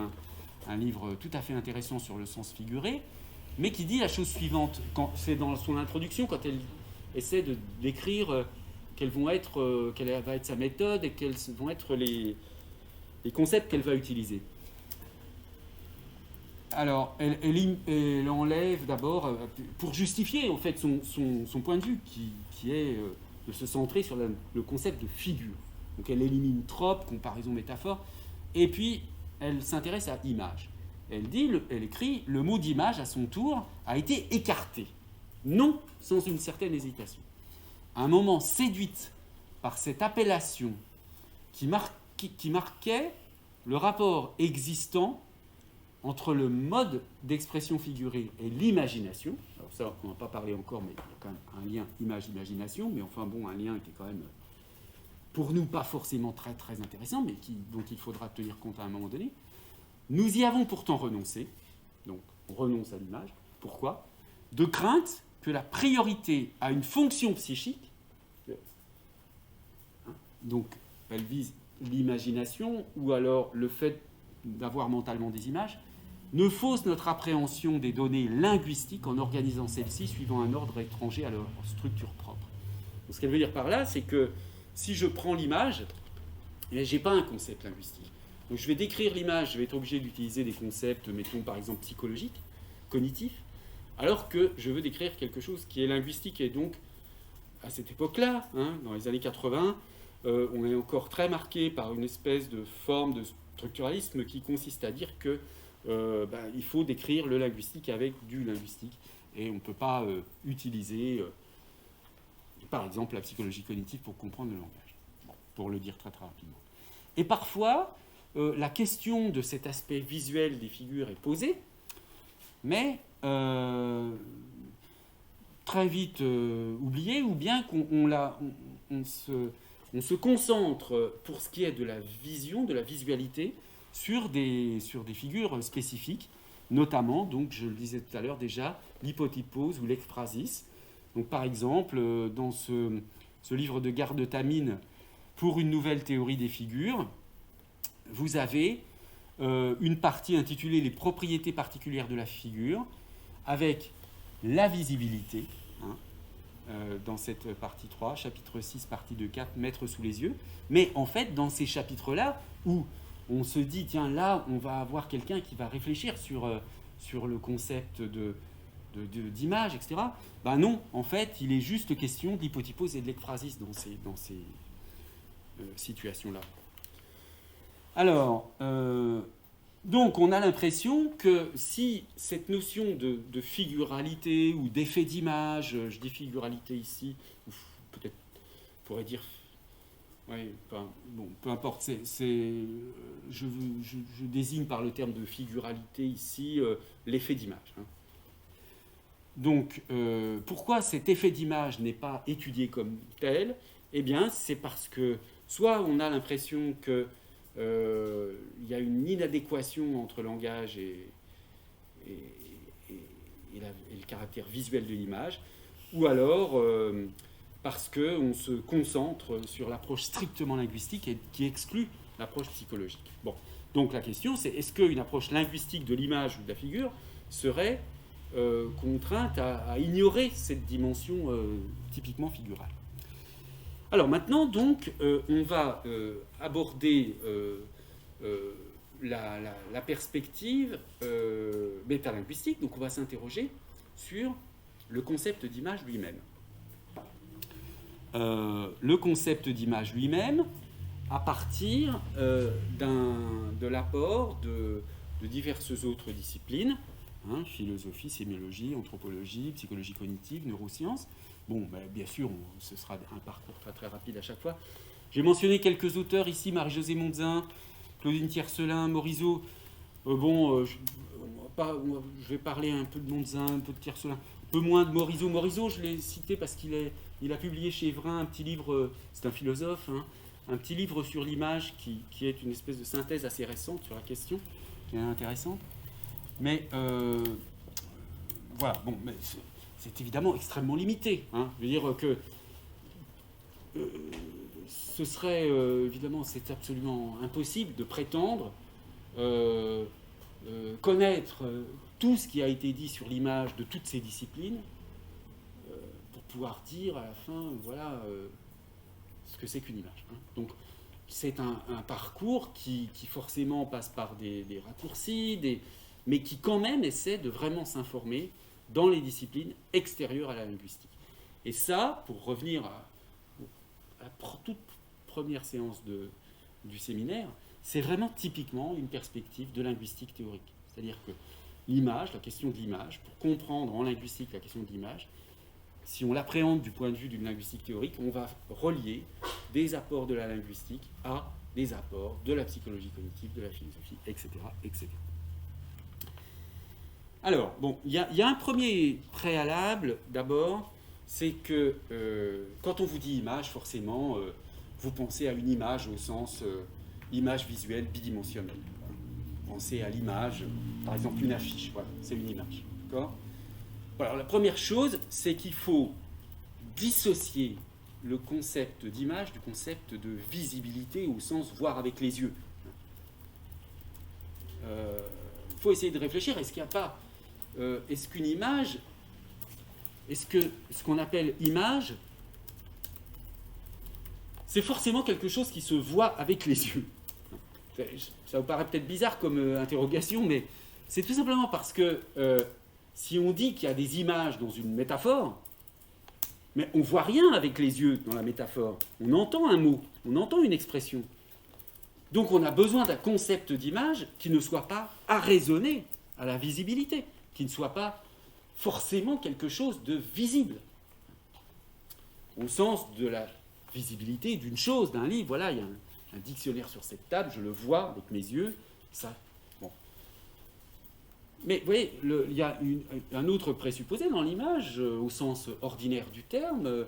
un livre tout à fait intéressant sur le sens figuré. mais qui dit la chose suivante. C'est dans son introduction, quand elle essaie de décrire quelle va être sa méthode et quels vont être les concepts qu'elle va utiliser. Alors, elle enlève d'abord, pour justifier en fait son point de vue, qui est de se centrer sur le concept de figure. Donc elle élimine trope, comparaison, métaphore, et puis elle s'intéresse à image. Elle écrit « Le mot d'image, à son tour, a été écarté, non sans une certaine hésitation. À un moment séduite par cette appellation qui marquait le rapport existant entre le mode d'expression figurée et l'imagination. Alors ça, on ne va pas parler encore, mais il y a quand même un lien image-imagination, mais enfin bon, un lien qui est quand même, pour nous, pas forcément très très intéressant, mais dont il faudra tenir compte à un moment donné. Nous y avons pourtant renoncé, donc on renonce à l'image. Pourquoi ? De crainte que la priorité à une fonction psychique, donc elle vise l'imagination, ou alors le fait d'avoir mentalement des images, ne fausse notre appréhension des données linguistiques en organisant celles-ci suivant un ordre étranger à leur structure propre. Donc, ce qu'elle veut dire par là, c'est que si je prends l'image, je n'ai pas un concept linguistique. Donc je vais décrire l'image, je vais être obligé d'utiliser des concepts, mettons par exemple psychologiques, cognitifs, alors que je veux décrire quelque chose qui est linguistique. Et donc, à cette époque-là, dans les années 80, on est encore très marqué par une espèce de forme de structuralisme qui consiste à dire que il faut décrire le linguistique avec du linguistique. Et on ne peut pas utiliser, par exemple, la psychologie cognitive pour comprendre le langage. Bon, pour le dire très très rapidement. Et parfois, la question de cet aspect visuel des figures est posée, mais très vite oubliée, ou bien on se concentre, pour ce qui est de la vision, de la visualité, sur des figures spécifiques, notamment, donc je le disais tout à l'heure déjà, l'hypotypose ou l'ekphrasis. Donc par exemple, dans ce livre de Garde Tamine, pour une nouvelle théorie des figures, vous avez une partie intitulée « Les propriétés particulières de la figure », avec la visibilité, dans cette partie 3, chapitre 6, partie 2, 4, mettre sous les yeux. Mais en fait, dans ces chapitres-là, où on se dit, tiens, là, on va avoir quelqu'un qui va réfléchir sur le concept d'image, etc. Ben non, en fait, il est juste question de l'hypotypose et de l'ekphrasis dans ces situations-là. Alors, donc, on a l'impression que si cette notion de figuralité ou d'effet d'image, je dis figuralité ici, ou peut-être on pourrait dire, ouais, enfin, bon, peu importe, je désigne par le terme de figuralité ici l'effet d'image. Donc, pourquoi cet effet d'image n'est pas étudié comme tel ? Eh bien, c'est parce que soit on a l'impression que il y a une inadéquation entre le langage et le caractère visuel de l'image, ou alors parce qu'on se concentre sur l'approche strictement linguistique et qui exclut l'approche psychologique. Bon. Donc la question c'est, est-ce qu'une approche linguistique de l'image ou de la figure serait contrainte à ignorer cette dimension typiquement figurale ? Alors maintenant, donc, on va aborder la perspective métalinguistique. Donc on va s'interroger sur le concept d'image lui-même. Le concept d'image lui-même, à partir de l'apport de diverses autres disciplines, philosophie, sémiologie, anthropologie, psychologie cognitive, neurosciences. Bon, ben, bien sûr, ce sera un parcours très très rapide à chaque fois. J'ai mentionné quelques auteurs ici, Marie-Josée Mondzin, Claudine Tiercelin, Morisot. Je vais parler un peu de Mondzin, un peu de Tiercelin, un peu moins de Morisot. Morisot, je l'ai cité parce qu'il a publié chez Evrin un petit livre, c'est un philosophe, un petit livre sur l'image qui est une espèce de synthèse assez récente sur la question, qui est intéressante. Mais voilà, bon, mais c'est évidemment extrêmement limité. Je veux dire que ce serait, évidemment, c'est absolument impossible de prétendre connaître tout ce qui a été dit sur l'image de toutes ces disciplines pour pouvoir dire à la fin, voilà, ce que c'est qu'une image. Hein. Donc, c'est un parcours qui forcément passe par des raccourcis, mais qui quand même essaie de vraiment s'informer dans les disciplines extérieures à la linguistique. Et ça, pour revenir à la toute première séance du séminaire, c'est vraiment typiquement une perspective de linguistique théorique. C'est-à-dire que l'image, la question de l'image, pour comprendre en linguistique la question de l'image, si on l'appréhende du point de vue d'une linguistique théorique, on va relier des apports de la linguistique à des apports de la psychologie cognitive, de la philosophie, etc. etc. Alors, bon, il y a un premier préalable, d'abord, c'est que quand on vous dit image, forcément, vous pensez à une image au sens image visuelle bidimensionnelle. Vous pensez à l'image, par exemple une affiche, voilà, c'est une image. D'accord ? Alors, la première chose, c'est qu'il faut dissocier le concept d'image du concept de visibilité au sens voir avec les yeux. Il faut essayer de réfléchir, est-ce qu'il n'y a pas... est-ce qu'une image... Est-ce que ce qu'on appelle image, c'est forcément quelque chose qui se voit avec les yeux? Ça vous paraît peut-être bizarre comme interrogation, mais c'est tout simplement parce que si on dit qu'il y a des images dans une métaphore, mais on ne voit rien avec les yeux dans la métaphore. On entend un mot, on entend une expression. Donc on a besoin d'un concept d'image qui ne soit pas arraisonné à la visibilité, qui ne soit pas forcément quelque chose de visible. Au sens de la visibilité d'une chose, d'un livre. Voilà, il y a un dictionnaire sur cette table, je le vois avec mes yeux. Ça, bon. Mais vous voyez, il y a un autre présupposé dans l'image, au sens ordinaire du terme.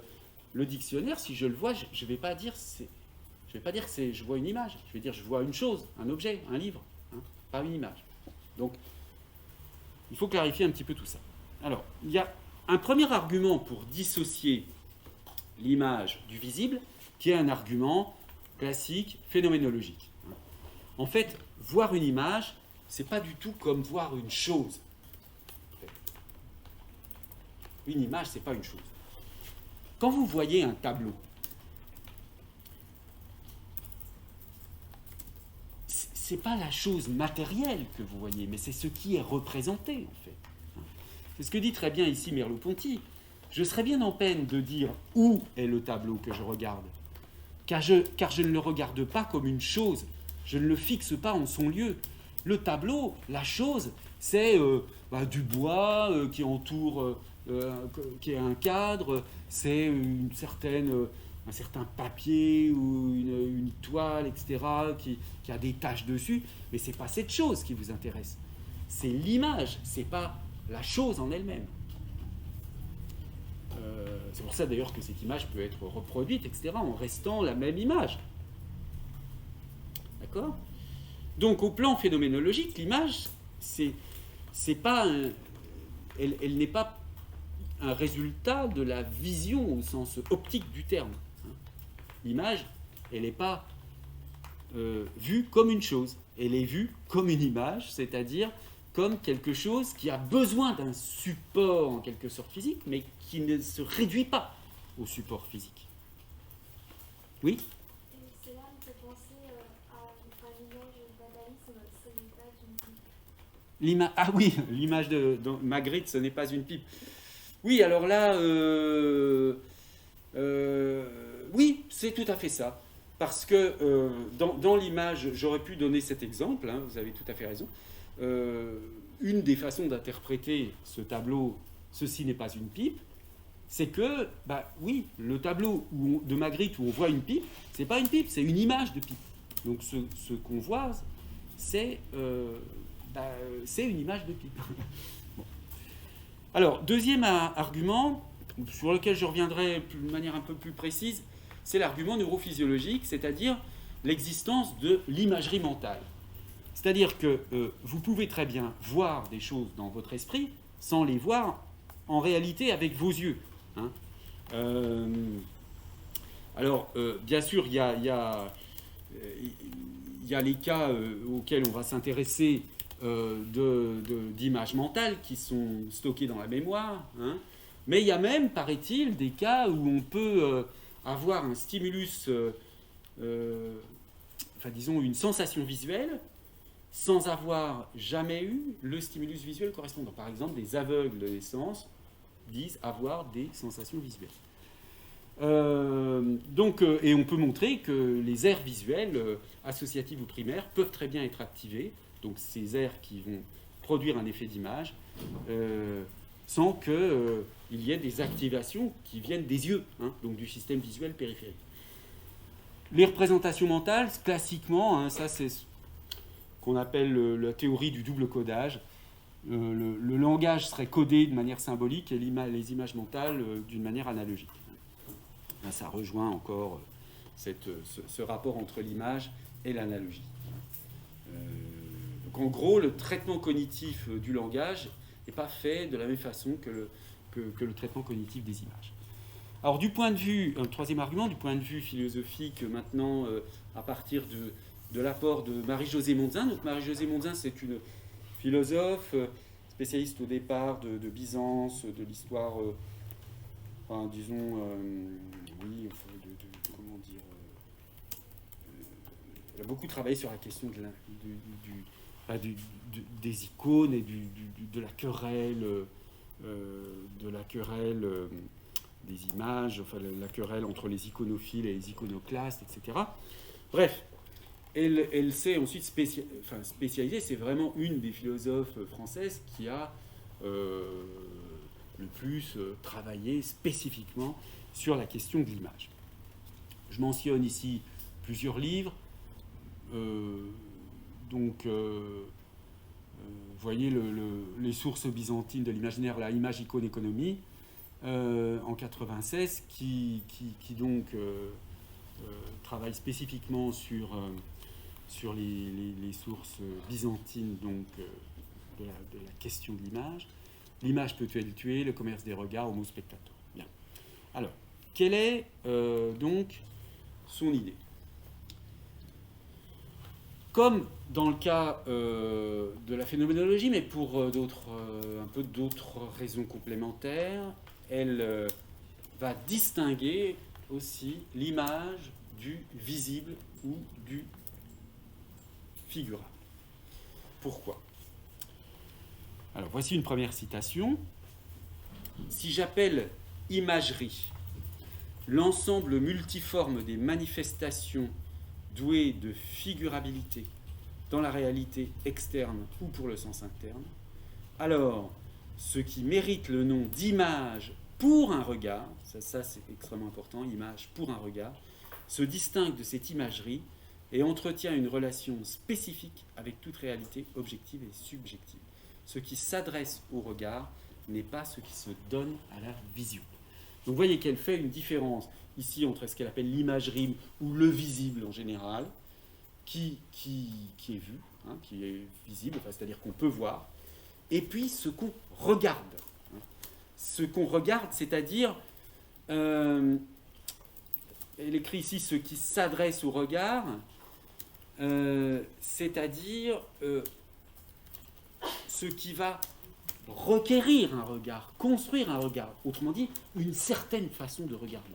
Le dictionnaire, si je le vois, je ne vais pas dire que je vois une image. Je vais dire je vois une chose, un objet, un livre, hein, pas une image. Donc, il faut clarifier un petit peu tout ça. Alors, il y a un premier argument pour dissocier l'image du visible, qui est un argument classique, phénoménologique. En fait, voir une image, c'est pas du tout comme voir une chose. Une image, c'est pas une chose. Quand vous voyez un tableau, c'est pas la chose matérielle que vous voyez, mais c'est ce qui est représenté, en fait. C'est ce que dit très bien ici Merleau-Ponty. Je serais bien en peine de dire où est le tableau que je regarde, car je ne le regarde pas comme une chose, je ne le fixe pas en son lieu. Le tableau, la chose, c'est du bois qui entoure, qui est un cadre, c'est un certain papier ou une toile, etc., qui a des taches dessus, mais ce n'est pas cette chose qui vous intéresse. C'est l'image, ce n'est pas la chose en elle-même. C'est pour ça d'ailleurs que cette image peut être reproduite, etc., en restant la même image. D'accord ? Donc au plan phénoménologique, l'image, c'est pas elle n'est pas un résultat de la vision au sens optique du terme. L'image, elle n'est pas vue comme une chose. Elle est vue comme une image, c'est-à-dire comme quelque chose qui a besoin d'un support en quelque sorte physique, mais qui ne se réduit pas au support physique. Oui ? Et cela me fait penser à l'image dadaïsme, ce n'est pas une pipe. Ah oui, l'image de Magritte, ce n'est pas une pipe. Oui, alors là, oui, c'est tout à fait ça. Parce que dans l'image, j'aurais pu donner cet exemple, hein, vous avez tout à fait raison. Une des façons d'interpréter ce tableau, ceci n'est pas une pipe, c'est que, oui, le tableau de Magritte où on voit une pipe, c'est pas une pipe, c'est une image de pipe. Donc ce qu'on voit, c'est une image de pipe. Bon. Alors, deuxième argument, sur lequel je reviendrai de manière un peu plus précise, c'est l'argument neurophysiologique, c'est-à-dire l'existence de l'imagerie mentale. C'est-à-dire que vous pouvez très bien voir des choses dans votre esprit sans les voir en réalité avec vos yeux. Hein. Bien sûr, il y a les cas auxquels on va s'intéresser d'images mentales qui sont stockées dans la mémoire. Hein. Mais il y a même, paraît-il, des cas où on peut avoir un stimulus, disons une sensation visuelle, sans avoir jamais eu le stimulus visuel correspondant. Par exemple, des aveugles de naissance disent avoir des sensations visuelles. Et on peut montrer que les aires visuelles, associatives ou primaires, peuvent très bien être activées, donc ces aires qui vont produire un effet d'image, sans qu'il y ait des activations qui viennent des yeux, hein, donc du système visuel périphérique. Les représentations mentales, classiquement, ça c'est ce qu'on appelle la théorie du double codage. Le langage serait codé de manière symbolique et les images mentales d'une manière analogique. Là, ça rejoint encore ce rapport entre l'image et l'analogie. Donc en gros, le traitement cognitif du langage n'est pas fait de la même façon que le traitement cognitif des images. Alors du point de vue, un troisième argument, du point de vue philosophique, maintenant, à partir de l'apport de Marie-Josée Mondzin. Donc Marie-Josée Mondzin, c'est une philosophe spécialiste au départ de Byzance, de l'histoire, comment dire, elle a beaucoup travaillé sur la question des icônes et de la querelle, des images, la querelle entre les iconophiles et les iconoclastes, etc. Bref, elle s'est ensuite spécialisée. C'est vraiment une des philosophes françaises qui a le plus travaillé spécifiquement sur la question de l'image. Je mentionne ici plusieurs livres. Vous voyez les sources byzantines de l'imaginaire, la image icône économie, en 96, qui travaille spécifiquement sur les sources byzantines de la question de l'image. L'image peut-elle tuer? Le commerce des regards, homo spectator. Bien. Alors, quelle est donc son idée? Comme dans le cas de la phénoménologie, mais pour un peu d'autres raisons complémentaires, elle va distinguer aussi l'image du visible ou du figurable. Pourquoi? Alors, voici une première citation. Si j'appelle imagerie l'ensemble multiforme des manifestations douées de figurabilité dans la réalité externe ou pour le sens interne, alors ce qui mérite le nom d'image pour un regard, ça c'est extrêmement important, image pour un regard, se distingue de cette imagerie et entretient une relation spécifique avec toute réalité objective et subjective. Ce qui s'adresse au regard n'est pas ce qui se donne à la vision. Donc vous voyez qu'elle fait une différence ici entre ce qu'elle appelle l'imagerie ou le visible en général, qui est vu, hein, qui est visible, c'est-à-dire qu'on peut voir, et puis ce qu'on regarde. Hein. Ce qu'on regarde, c'est-à-dire, elle écrit ici ce qui s'adresse au regard, c'est-à-dire ce qui va requérir un regard, construire un regard, autrement dit, une certaine façon de regarder.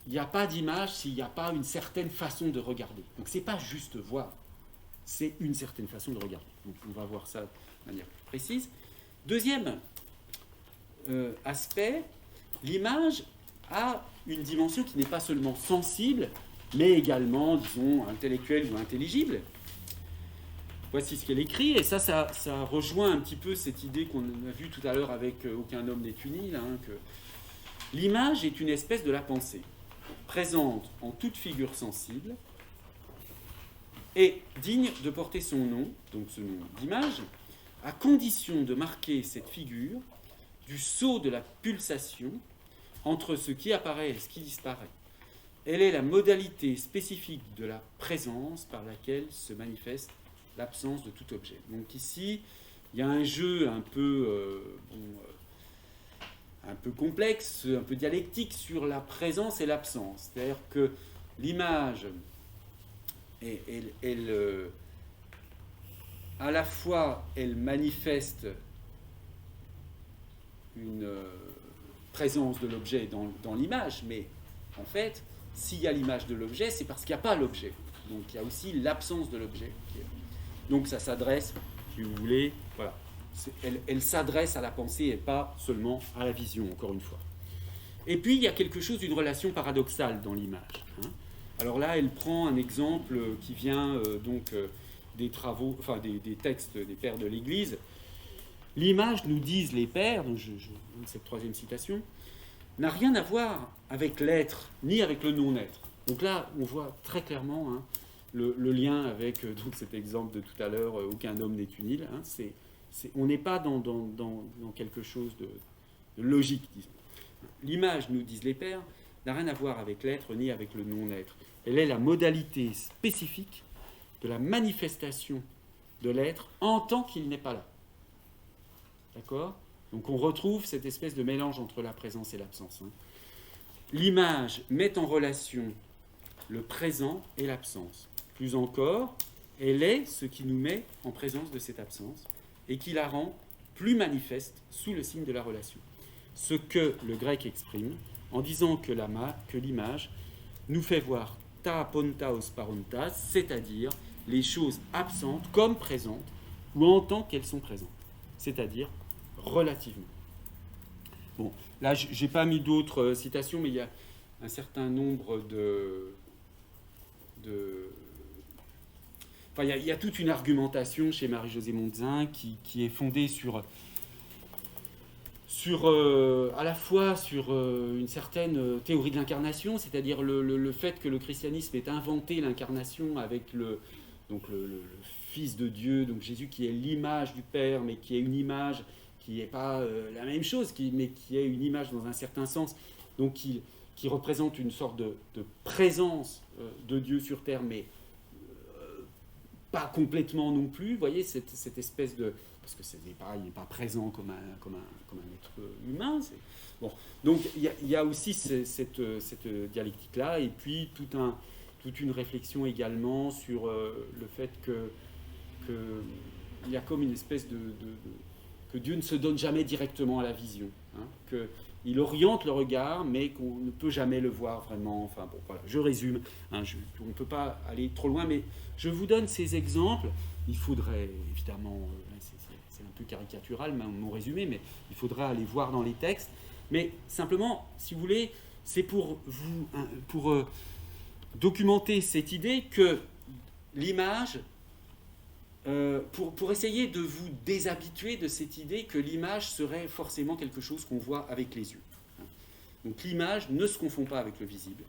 Il n'y a pas d'image s'il n'y a pas une certaine façon de regarder. Donc ce n'est pas juste voir, c'est une certaine façon de regarder. Donc on va voir ça de manière plus précise. Deuxième aspect, l'image a une dimension qui n'est pas seulement sensible, mais également, disons, intellectuelle ou intelligible. Voici ce qu'elle écrit, et ça rejoint un petit peu cette idée qu'on a vue tout à l'heure avec Aucun homme n'est uni, là, hein, que l'image est une espèce de la pensée, présente en toute figure sensible, et digne de porter son nom, donc ce nom d'image, à condition de marquer cette figure du saut de la pulsation entre ce qui apparaît et ce qui disparaît. Elle est la modalité spécifique de la présence par laquelle se manifeste l'absence de tout objet. Donc ici, il y a un jeu un peu complexe, un peu dialectique sur la présence et l'absence. C'est-à-dire que l'image, elle à la fois, elle manifeste une présence de l'objet dans l'image, mais en fait, s'il y a l'image de l'objet, c'est parce qu'il n'y a pas l'objet. Donc il y a aussi l'absence de l'objet. Donc ça s'adresse, si vous voulez, voilà. Elle s'adresse à la pensée et pas seulement à la vision, encore une fois. Et puis il y a quelque chose d'une relation paradoxale dans l'image. Alors là, elle prend un exemple qui vient des travaux, enfin des textes des pères de l'Église. L'image, nous disent les pères, donc cette troisième citation, n'a rien à voir avec l'être, ni avec le non-être. Donc là, on voit très clairement le lien avec donc cet exemple de tout à l'heure, aucun homme n'est une île. On n'est pas dans quelque chose de logique, disons. L'image, nous disent les pères, n'a rien à voir avec l'être, ni avec le non-être. Elle est la modalité spécifique de la manifestation de l'être en tant qu'il n'est pas là. D'accord ? Donc on retrouve cette espèce de mélange entre la présence et l'absence. L'image met en relation le présent et l'absence. Plus encore, elle est ce qui nous met en présence de cette absence et qui la rend plus manifeste sous le signe de la relation. Ce que le grec exprime en disant que l'image nous fait voir ta pontaos parontas, c'est-à-dire les choses absentes comme présentes ou en tant qu'elles sont présentes, c'est-à-dire relativement. Bon, là, je n'ai pas mis d'autres citations, mais il y a un certain nombre Enfin, il y a toute une argumentation chez Marie-Josée Montzin qui est fondée à la fois sur une certaine théorie de l'incarnation, c'est-à-dire le fait que le christianisme ait inventé l'incarnation avec le Fils de Dieu, donc Jésus qui est l'image du Père, mais qui est une image qui n'est pas la même chose, mais qui est une image dans un certain sens, donc qui représente une sorte de présence de Dieu sur terre, mais pas complètement non plus. Vous voyez, cette espèce de... Parce que il n'est pas présent comme un être humain. Bon. Donc il y a aussi cette dialectique-là, et puis toute une réflexion également sur le fait qu'il y a comme une espèce que Dieu ne se donne jamais directement à la vision, qu'il oriente le regard, mais qu'on ne peut jamais le voir vraiment. Enfin bon, voilà, je résume. On ne peut pas aller trop loin, mais je vous donne ces exemples. Il faudrait évidemment, c'est un peu caricatural mon résumé, mais il faudra aller voir dans les textes. Mais simplement, si vous voulez, c'est pour documenter cette idée que l'image, pour essayer de vous déshabituer de cette idée que l'image serait forcément quelque chose qu'on voit avec les yeux. Donc l'image ne se confond pas avec le visible.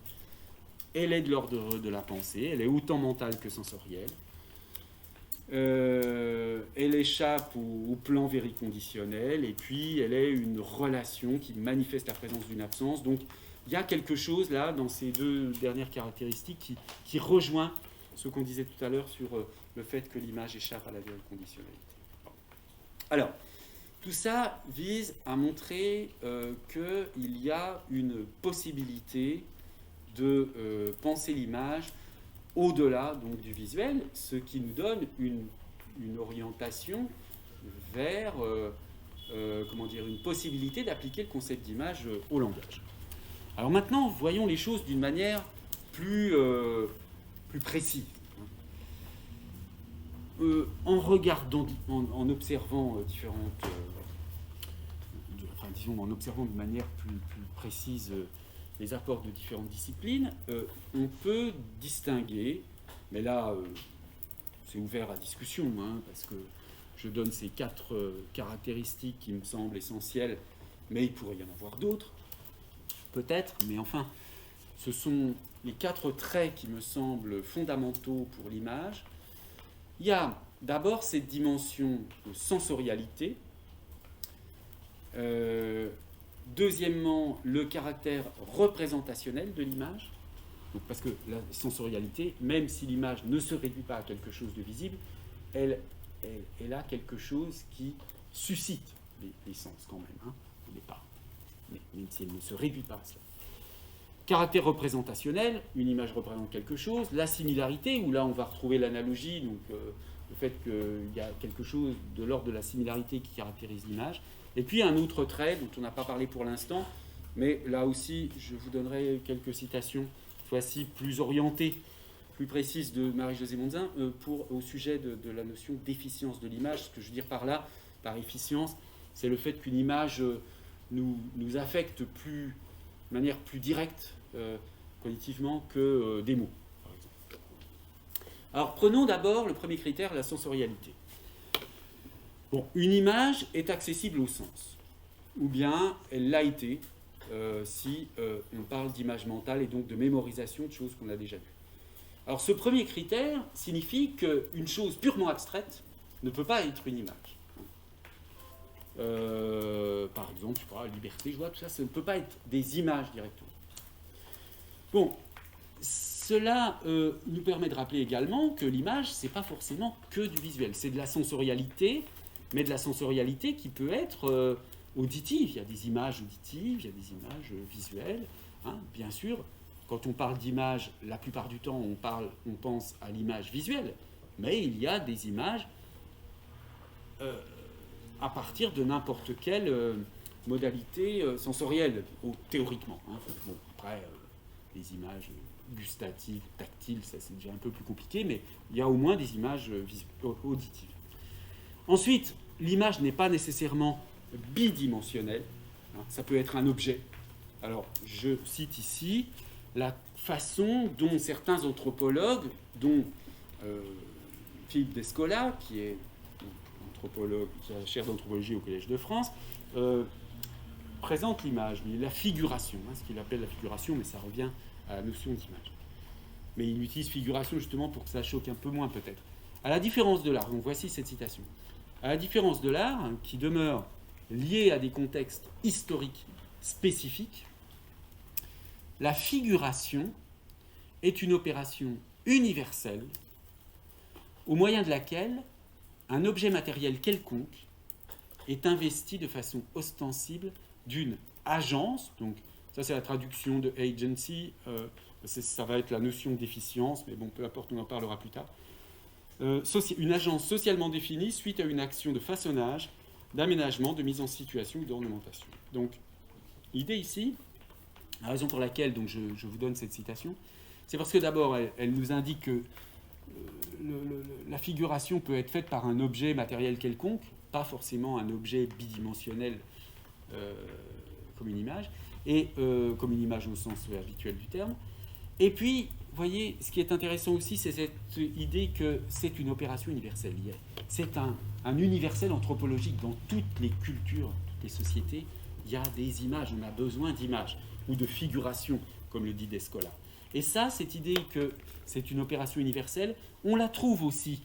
Elle est de l'ordre de la pensée, elle est autant mentale que sensorielle. Elle échappe au plan vériconditionnel, et puis elle est une relation qui manifeste la présence d'une absence. Donc il y a quelque chose là, dans ces deux dernières caractéristiques, qui rejoint ce qu'on disait tout à l'heure sur le fait que l'image échappe à la vériconditionnalité. Alors, tout ça vise à montrer qu'il y a une possibilité de penser l'image au-delà donc, du visuel, ce qui nous donne une orientation vers une possibilité d'appliquer le concept d'image au langage. Alors maintenant, voyons les choses d'une manière plus précise. En regardant, en observant différentes... en observant de manière plus précise les apports de différentes disciplines, on peut distinguer, mais là, c'est ouvert à discussion, parce que je donne ces 4 caractéristiques qui me semblent essentielles, mais il pourrait y en avoir d'autres, peut-être, mais enfin, ce sont les 4 traits qui me semblent fondamentaux pour l'image. Il y a d'abord cette dimension de sensorialité, deuxièmement, le caractère représentationnel de l'image, donc parce que la sensorialité, même si l'image ne se réduit pas à quelque chose de visible, elle a quelque chose qui suscite les sens quand même, au départ, même si elle ne se réduit pas à cela. Caractère représentationnel, une image représente quelque chose. La similarité, où là on va retrouver l'analogie, donc le fait qu'il y a quelque chose de l'ordre de la similarité qui caractérise l'image. Et puis un autre trait dont on n'a pas parlé pour l'instant, mais là aussi je vous donnerai quelques citations, cette fois-ci plus orientées, plus précises de Marie-Josée Monzin, au sujet de la notion d'efficience de l'image. Ce que je veux dire par là, par efficience, c'est le fait qu'une image nous affecte de manière plus directe cognitivement que des mots, par exemple. Alors prenons d'abord le premier critère, la sensorialité. Bon, une image est accessible au sens, ou bien elle l'a été si on parle d'image mentale et donc de mémorisation de choses qu'on a déjà vues. Alors ce premier critère signifie qu'une chose purement abstraite ne peut pas être une image. Par exemple, je sais pas, liberté, joie, tout ça, ça ne peut pas être des images directement. Bon, cela nous permet de rappeler également que l'image, c'est pas forcément que du visuel, c'est de la sensorialité, mais de la sensorialité qui peut être auditive. Il y a des images auditives, il y a des images visuelles, hein, bien sûr. Quand on parle d'image, la plupart du temps, on pense à l'image visuelle, mais il y a des images à partir de n'importe quelle modalité sensorielle, théoriquement. Hein. Bon, après, les images gustatives, tactiles, ça c'est déjà un peu plus compliqué, mais il y a au moins des images auditives. Ensuite, l'image n'est pas nécessairement bidimensionnelle, hein. Ça peut être un objet. Alors, je cite ici la façon dont certains anthropologues, dont Philippe Descola, qui est anthropologue, qui a la chaire d'anthropologie au Collège de France, présente l'image, la figuration, hein, ce qu'il appelle la figuration, mais ça revient à la notion d'image. Mais il utilise figuration justement pour que ça choque un peu moins peut-être. À la différence de l'art, donc voici cette citation. À la différence de l'art, hein, qui demeure lié à des contextes historiques spécifiques, la figuration est une opération universelle au moyen de laquelle un objet matériel quelconque est investi de façon ostensible d'une agence, donc ça c'est la traduction de agency, ça va être la notion d'efficience, mais bon, peu importe, on en parlera plus tard, une agence socialement définie suite à une action de façonnage, d'aménagement, de mise en situation ou d'ornementation. Donc, l'idée ici, la raison pour laquelle donc, je vous donne cette citation, c'est parce que d'abord, elle nous indique que la figuration peut être faite par un objet matériel quelconque, pas forcément un objet bidimensionnel comme une image, et comme une image au sens habituel du terme. Et puis, vous voyez, ce qui est intéressant aussi, c'est cette idée que c'est une opération universelle. C'est un universel anthropologique dans toutes les cultures, toutes les sociétés. Il y a des images, on a besoin d'images, ou de figuration, comme le dit Descola. Et ça, cette idée que c'est une opération universelle, on la trouve aussi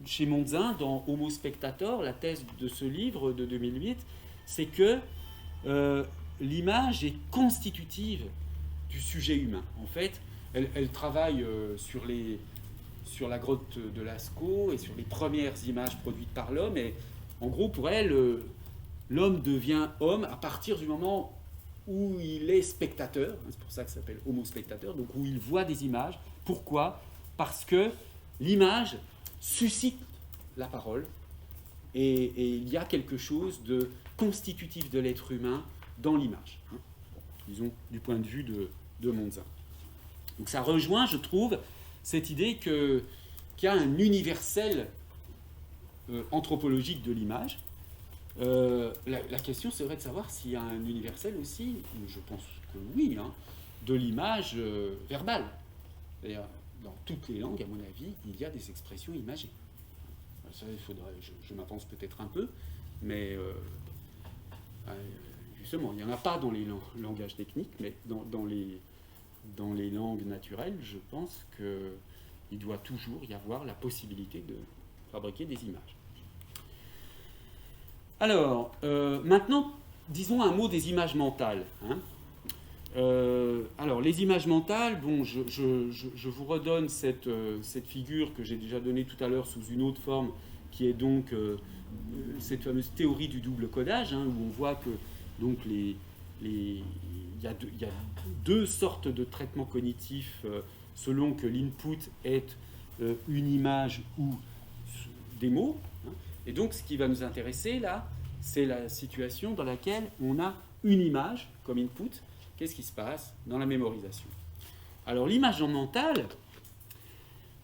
chez Monzin dans Homo Spectator, la thèse de ce livre de 2008, c'est que l'image est constitutive du sujet humain. En fait, elle travaille sur la grotte de Lascaux et sur les premières images produites par l'homme. Et en gros, pour elle, l'homme devient homme à partir du moment où il est spectateur. C'est pour ça que ça s'appelle Homo Spectator, donc où il voit des images. Pourquoi ? Parce que l'image suscite la parole et il y a quelque chose de constitutif de l'être humain dans l'image, hein, disons du point de vue de Monzin. Donc ça rejoint, je trouve, cette idée qu'il y a un universel anthropologique de l'image. La question serait de savoir s'il y a un universel aussi, je pense que oui, hein, de l'image verbale. D'ailleurs, dans toutes les langues, à mon avis, il y a des expressions imagées. Ça, je m'avance peut-être un peu, mais justement, il n'y en a pas dans les langages techniques, mais dans les langues naturelles, je pense qu'il doit toujours y avoir la possibilité de fabriquer des images. Alors, maintenant, disons un mot des images mentales. Hein. Alors, les images mentales, bon, je vous redonne cette figure que j'ai déjà donnée tout à l'heure sous une autre forme, qui est donc cette fameuse théorie du double codage, hein, où on voit que donc il y a deux sortes de traitements cognitifs selon que l'input est une image ou des mots. Hein. Et donc, ce qui va nous intéresser là, c'est la situation dans laquelle on a une image comme input. Qu'est-ce qui se passe dans la mémorisation? Alors, l'image mentale,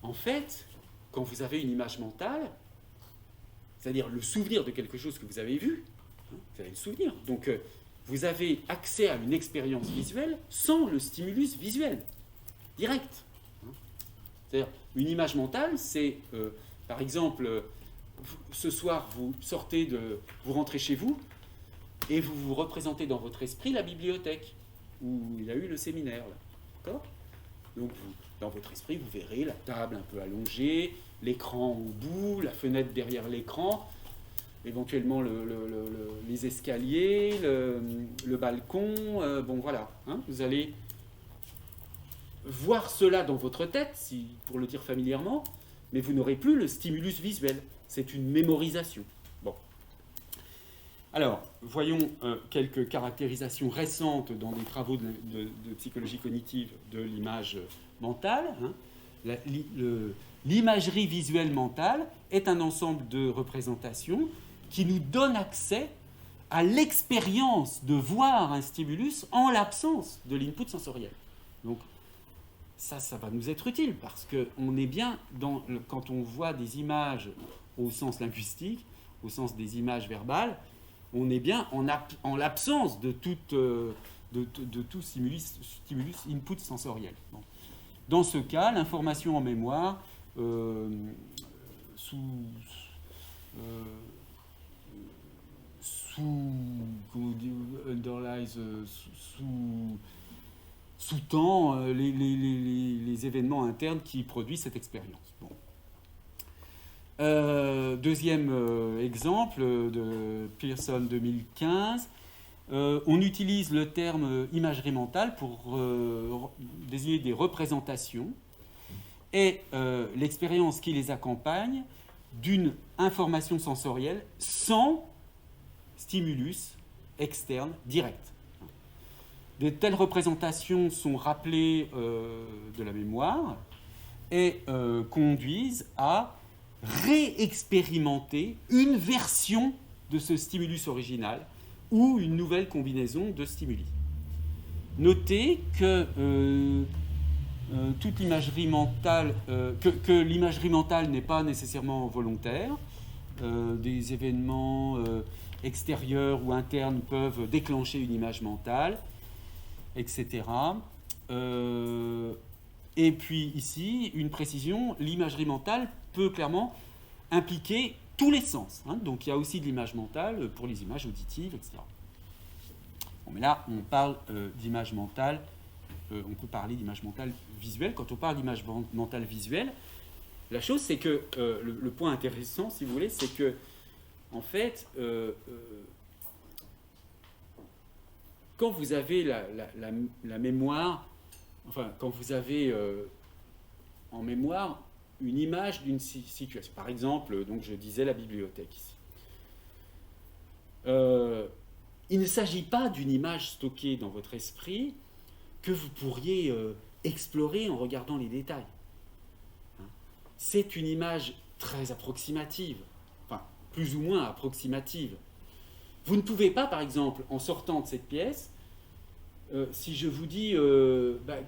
en fait, quand vous avez une image mentale, c'est-à-dire le souvenir de quelque chose que vous avez vu, hein, vous avez le souvenir. Donc, vous avez accès à une expérience visuelle sans le stimulus visuel, direct. Hein. C'est-à-dire, une image mentale, c'est, par exemple, ce soir, vous rentrez chez vous et vous vous représentez dans votre esprit la bibliothèque où il y a eu le séminaire. Là. D'accord ? Donc, dans votre esprit, vous verrez la table un peu allongée, l'écran au bout, la fenêtre derrière l'écran, éventuellement les escaliers, le balcon. Bon, voilà. Hein, vous allez voir cela dans votre tête, pour le dire familièrement, mais vous n'aurez plus le stimulus visuel. C'est une mémorisation. Bon. Alors, voyons quelques caractérisations récentes dans des travaux de psychologie cognitive de l'image mentale. Hein. L'imagerie visuelle mentale est un ensemble de représentations qui nous donne accès à l'expérience de voir un stimulus en l'absence de l'input sensoriel. Donc, ça va nous être utile parce qu'on est bien quand on voit des images au sens linguistique, au sens des images verbales, on est bien en l'absence de tout stimulus input sensoriel. Bon. Dans ce cas, l'information en mémoire sous-tend les événements internes qui produisent cette expérience. Bon. Deuxième exemple de Pearson 2015, on utilise le terme imagerie mentale pour désigner des représentations et l'expérience qui les accompagne d'une information sensorielle sans stimulus externe direct. De telles représentations sont rappelées de la mémoire et conduisent à réexpérimenter une version de ce stimulus original ou une nouvelle combinaison de stimuli. Notez que toute l'imagerie mentale, que l'imagerie mentale n'est pas nécessairement volontaire. Des événements extérieurs ou internes peuvent déclencher une image mentale, etc. Et puis ici, une précision, l'imagerie mentale peut clairement impliquer tous les sens. Hein. Donc il y a aussi de l'image mentale pour les images auditives, etc. Bon, mais là, on parle d'image mentale, on peut parler d'image mentale visuelle. Quand on parle d'image mentale visuelle, la chose, c'est que le point intéressant, si vous voulez, c'est que, en fait, quand vous avez la mémoire, enfin, quand vous avez en mémoire une image d'une situation, par exemple, donc je disais la bibliothèque ici, il ne s'agit pas d'une image stockée dans votre esprit que vous pourriez explorer en regardant les détails. C'est une image très approximative, enfin, plus ou moins approximative. Vous ne pouvez pas, par exemple, en sortant de cette pièce, si je vous dis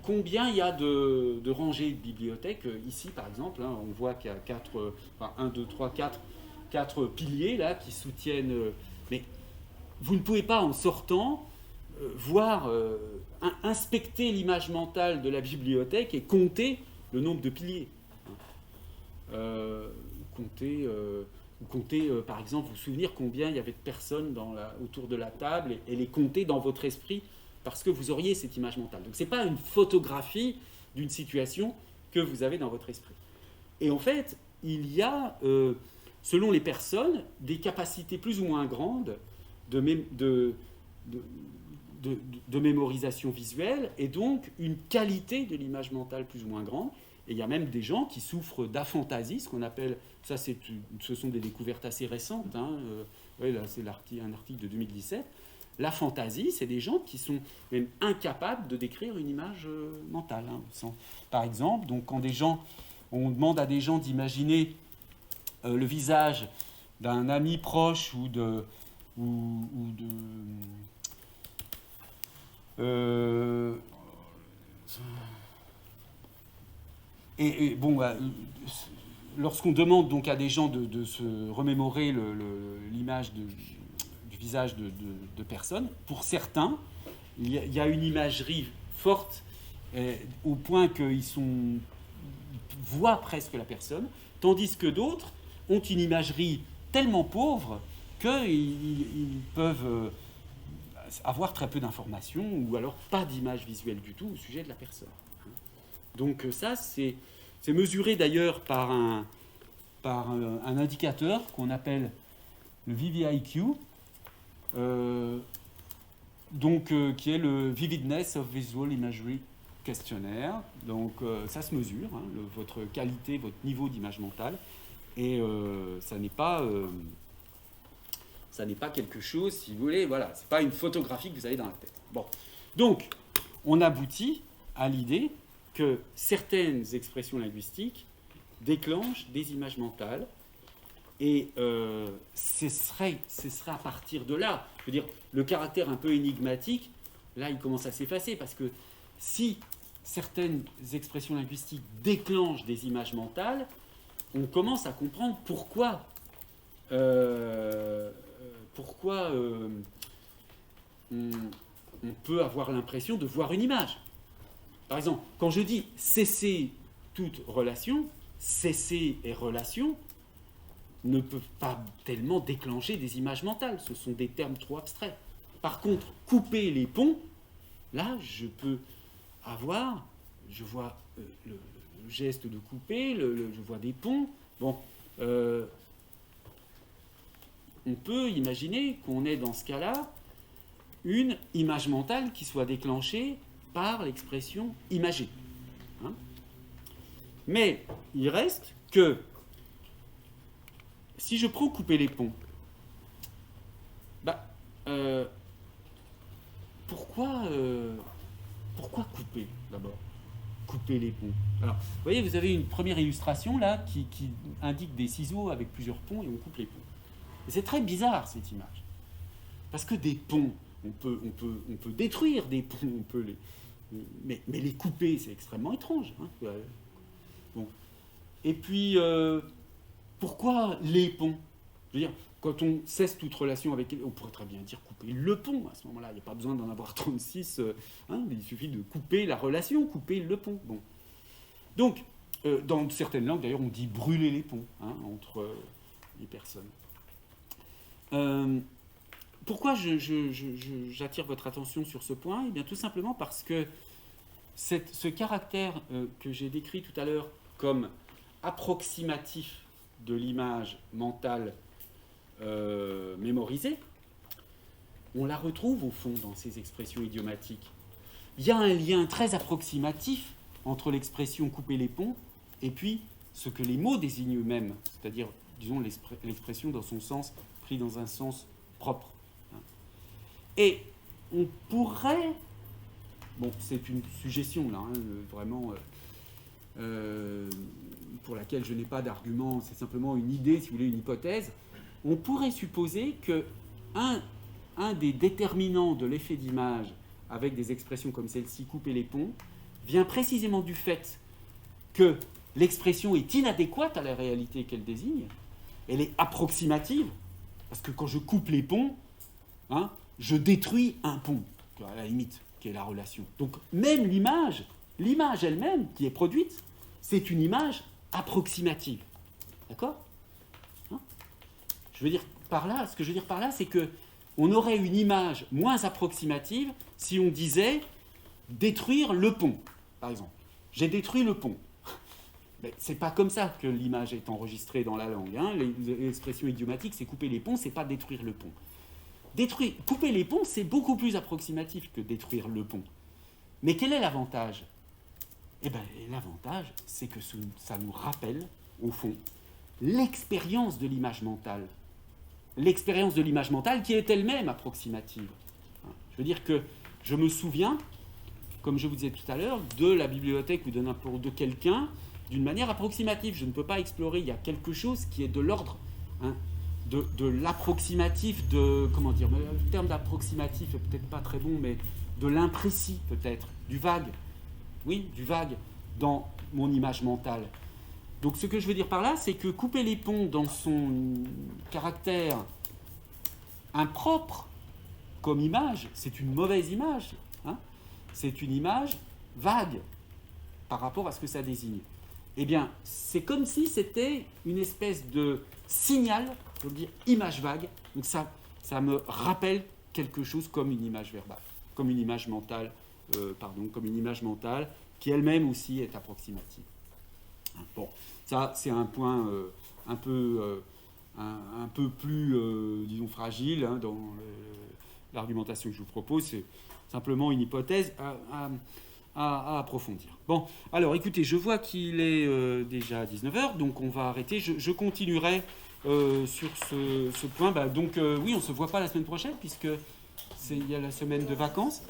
combien il y a de rangées de bibliothèques, ici par exemple, hein, on voit qu'il y a 4 piliers là, qui soutiennent... mais vous ne pouvez pas, en sortant, inspecter l'image mentale de la bibliothèque et compter le nombre de piliers. Compter, par exemple, vous souvenir combien il y avait de personnes autour de la table et les compter dans votre esprit parce que vous auriez cette image mentale. Donc ce n'est pas une photographie d'une situation que vous avez dans votre esprit. Et en fait, il y a, selon les personnes, des capacités plus ou moins grandes de mémorisation visuelle et donc une qualité de l'image mentale plus ou moins grande. Et il y a même des gens qui souffrent d'aphantasie, ce qu'on appelle, ce sont des découvertes assez récentes, hein, là c'est un article de 2017. L'aphantasie, c'est des gens qui sont même incapables de décrire une image mentale. Hein, par exemple, donc quand on demande à des gens d'imaginer le visage d'un ami proche ou de... Et bon, lorsqu'on demande donc à des gens de se remémorer l'image du visage de personnes, pour certains, il y a une imagerie forte au point qu'ils voient presque la personne, tandis que d'autres ont une imagerie tellement pauvre qu'ils peuvent avoir très peu d'informations ou alors pas d'image visuelle du tout au sujet de la personne. Donc ça, c'est mesuré d'ailleurs par un indicateur qu'on appelle le VVIQ, qui est le Vividness of Visual Imagery Questionnaire. Donc ça se mesure, hein, votre qualité, votre niveau d'image mentale, et ça n'est pas quelque chose, si vous voulez, voilà, c'est pas une photographie que vous avez dans la tête. Bon, donc on aboutit à l'idée que certaines expressions linguistiques déclenchent des images mentales, et ce serait à partir de là, je veux dire, le caractère un peu énigmatique, là il commence à s'effacer, parce que si certaines expressions linguistiques déclenchent des images mentales, on commence à comprendre pourquoi on peut avoir l'impression de voir une image. Par exemple, quand je dis cesser toute relation, cesser et relation ne peuvent pas tellement déclencher des images mentales. Ce sont des termes trop abstraits. Par contre, couper les ponts, là, je peux avoir, je vois le geste de couper, je vois des ponts. Bon, on peut imaginer qu'on ait dans ce cas-là une image mentale qui soit déclenchée par l'expression imagée. Hein ? Mais il reste que si je prends couper les ponts, pourquoi couper d'abord ? Couper les ponts. Alors, vous voyez, vous avez une première illustration là qui indique des ciseaux avec plusieurs ponts et on coupe les ponts. Et c'est très bizarre cette image. Parce que des ponts, on peut détruire des ponts, mais les couper, c'est extrêmement étrange. Hein. Bon. Et puis, pourquoi les ponts ? Je veux dire, quand on cesse toute relation avec... On pourrait très bien dire couper le pont. À ce moment-là, il n'y a pas besoin d'en avoir 36. Il suffit de couper la relation, couper le pont. Bon. Donc, dans certaines langues, d'ailleurs, on dit brûler les ponts entre les personnes. Pourquoi j'attire votre attention sur ce point ? Eh bien, tout simplement parce que ce caractère que j'ai décrit tout à l'heure comme approximatif de l'image mentale mémorisée, on la retrouve au fond dans ces expressions idiomatiques. Il y a un lien très approximatif entre l'expression « couper les ponts » et puis ce que les mots désignent eux-mêmes, c'est-à-dire, disons, l'expression dans son sens, pris dans un sens propre. Et on pourrait... Bon, c'est une suggestion, là, vraiment, pour laquelle je n'ai pas d'argument, c'est simplement une idée, si vous voulez, une hypothèse. On pourrait supposer que un des déterminants de l'effet d'image avec des expressions comme celle-ci, couper les ponts, vient précisément du fait que l'expression est inadéquate à la réalité qu'elle désigne, elle est approximative, parce que quand je coupe les ponts, je détruis un pont, à la limite, qui est la relation. Donc même l'image elle-même qui est produite, c'est une image approximative. D'accord ? Ce que je veux dire par là, c'est que on aurait une image moins approximative si on disait détruire le pont, par exemple. J'ai détruit le pont. Mais c'est pas comme ça que l'image est enregistrée dans la langue. Les expressions idiomatiques, c'est couper les ponts, c'est pas détruire le pont. Couper les ponts, c'est beaucoup plus approximatif que détruire le pont. Mais quel est l'avantage ? Eh bien, l'avantage, c'est que ça nous rappelle, au fond, l'expérience de l'image mentale. L'expérience de l'image mentale qui est elle-même approximative. Je veux dire que je me souviens, comme je vous disais tout à l'heure, de la bibliothèque ou de quelqu'un d'une manière approximative. Je ne peux pas explorer. Il y a quelque chose qui est de l'ordre, hein, de l'approximatif, comment dire, le terme d'approximatif est peut-être pas très bon, mais de l'imprécis peut-être, du vague. Oui, du vague dans mon image mentale. Donc ce que je veux dire par là, c'est que couper les ponts dans son caractère impropre comme image, c'est une mauvaise image. Hein, c'est une image vague par rapport à ce que ça désigne. Eh bien, c'est comme si c'était une espèce de signal, je veux dire image vague. Donc ça me rappelle quelque chose comme une image verbale, comme une image mentale, comme une image mentale qui elle-même aussi est approximative. Bon, ça c'est un point un peu plus, disons, fragile hein, dans l'argumentation que je vous propose. C'est simplement une hypothèse à approfondir. Bon, alors écoutez, je vois qu'il est déjà 19h, donc on va arrêter. Je continuerai sur ce point. Donc oui, on ne se voit pas la semaine prochaine, puisque il y a la semaine de vacances.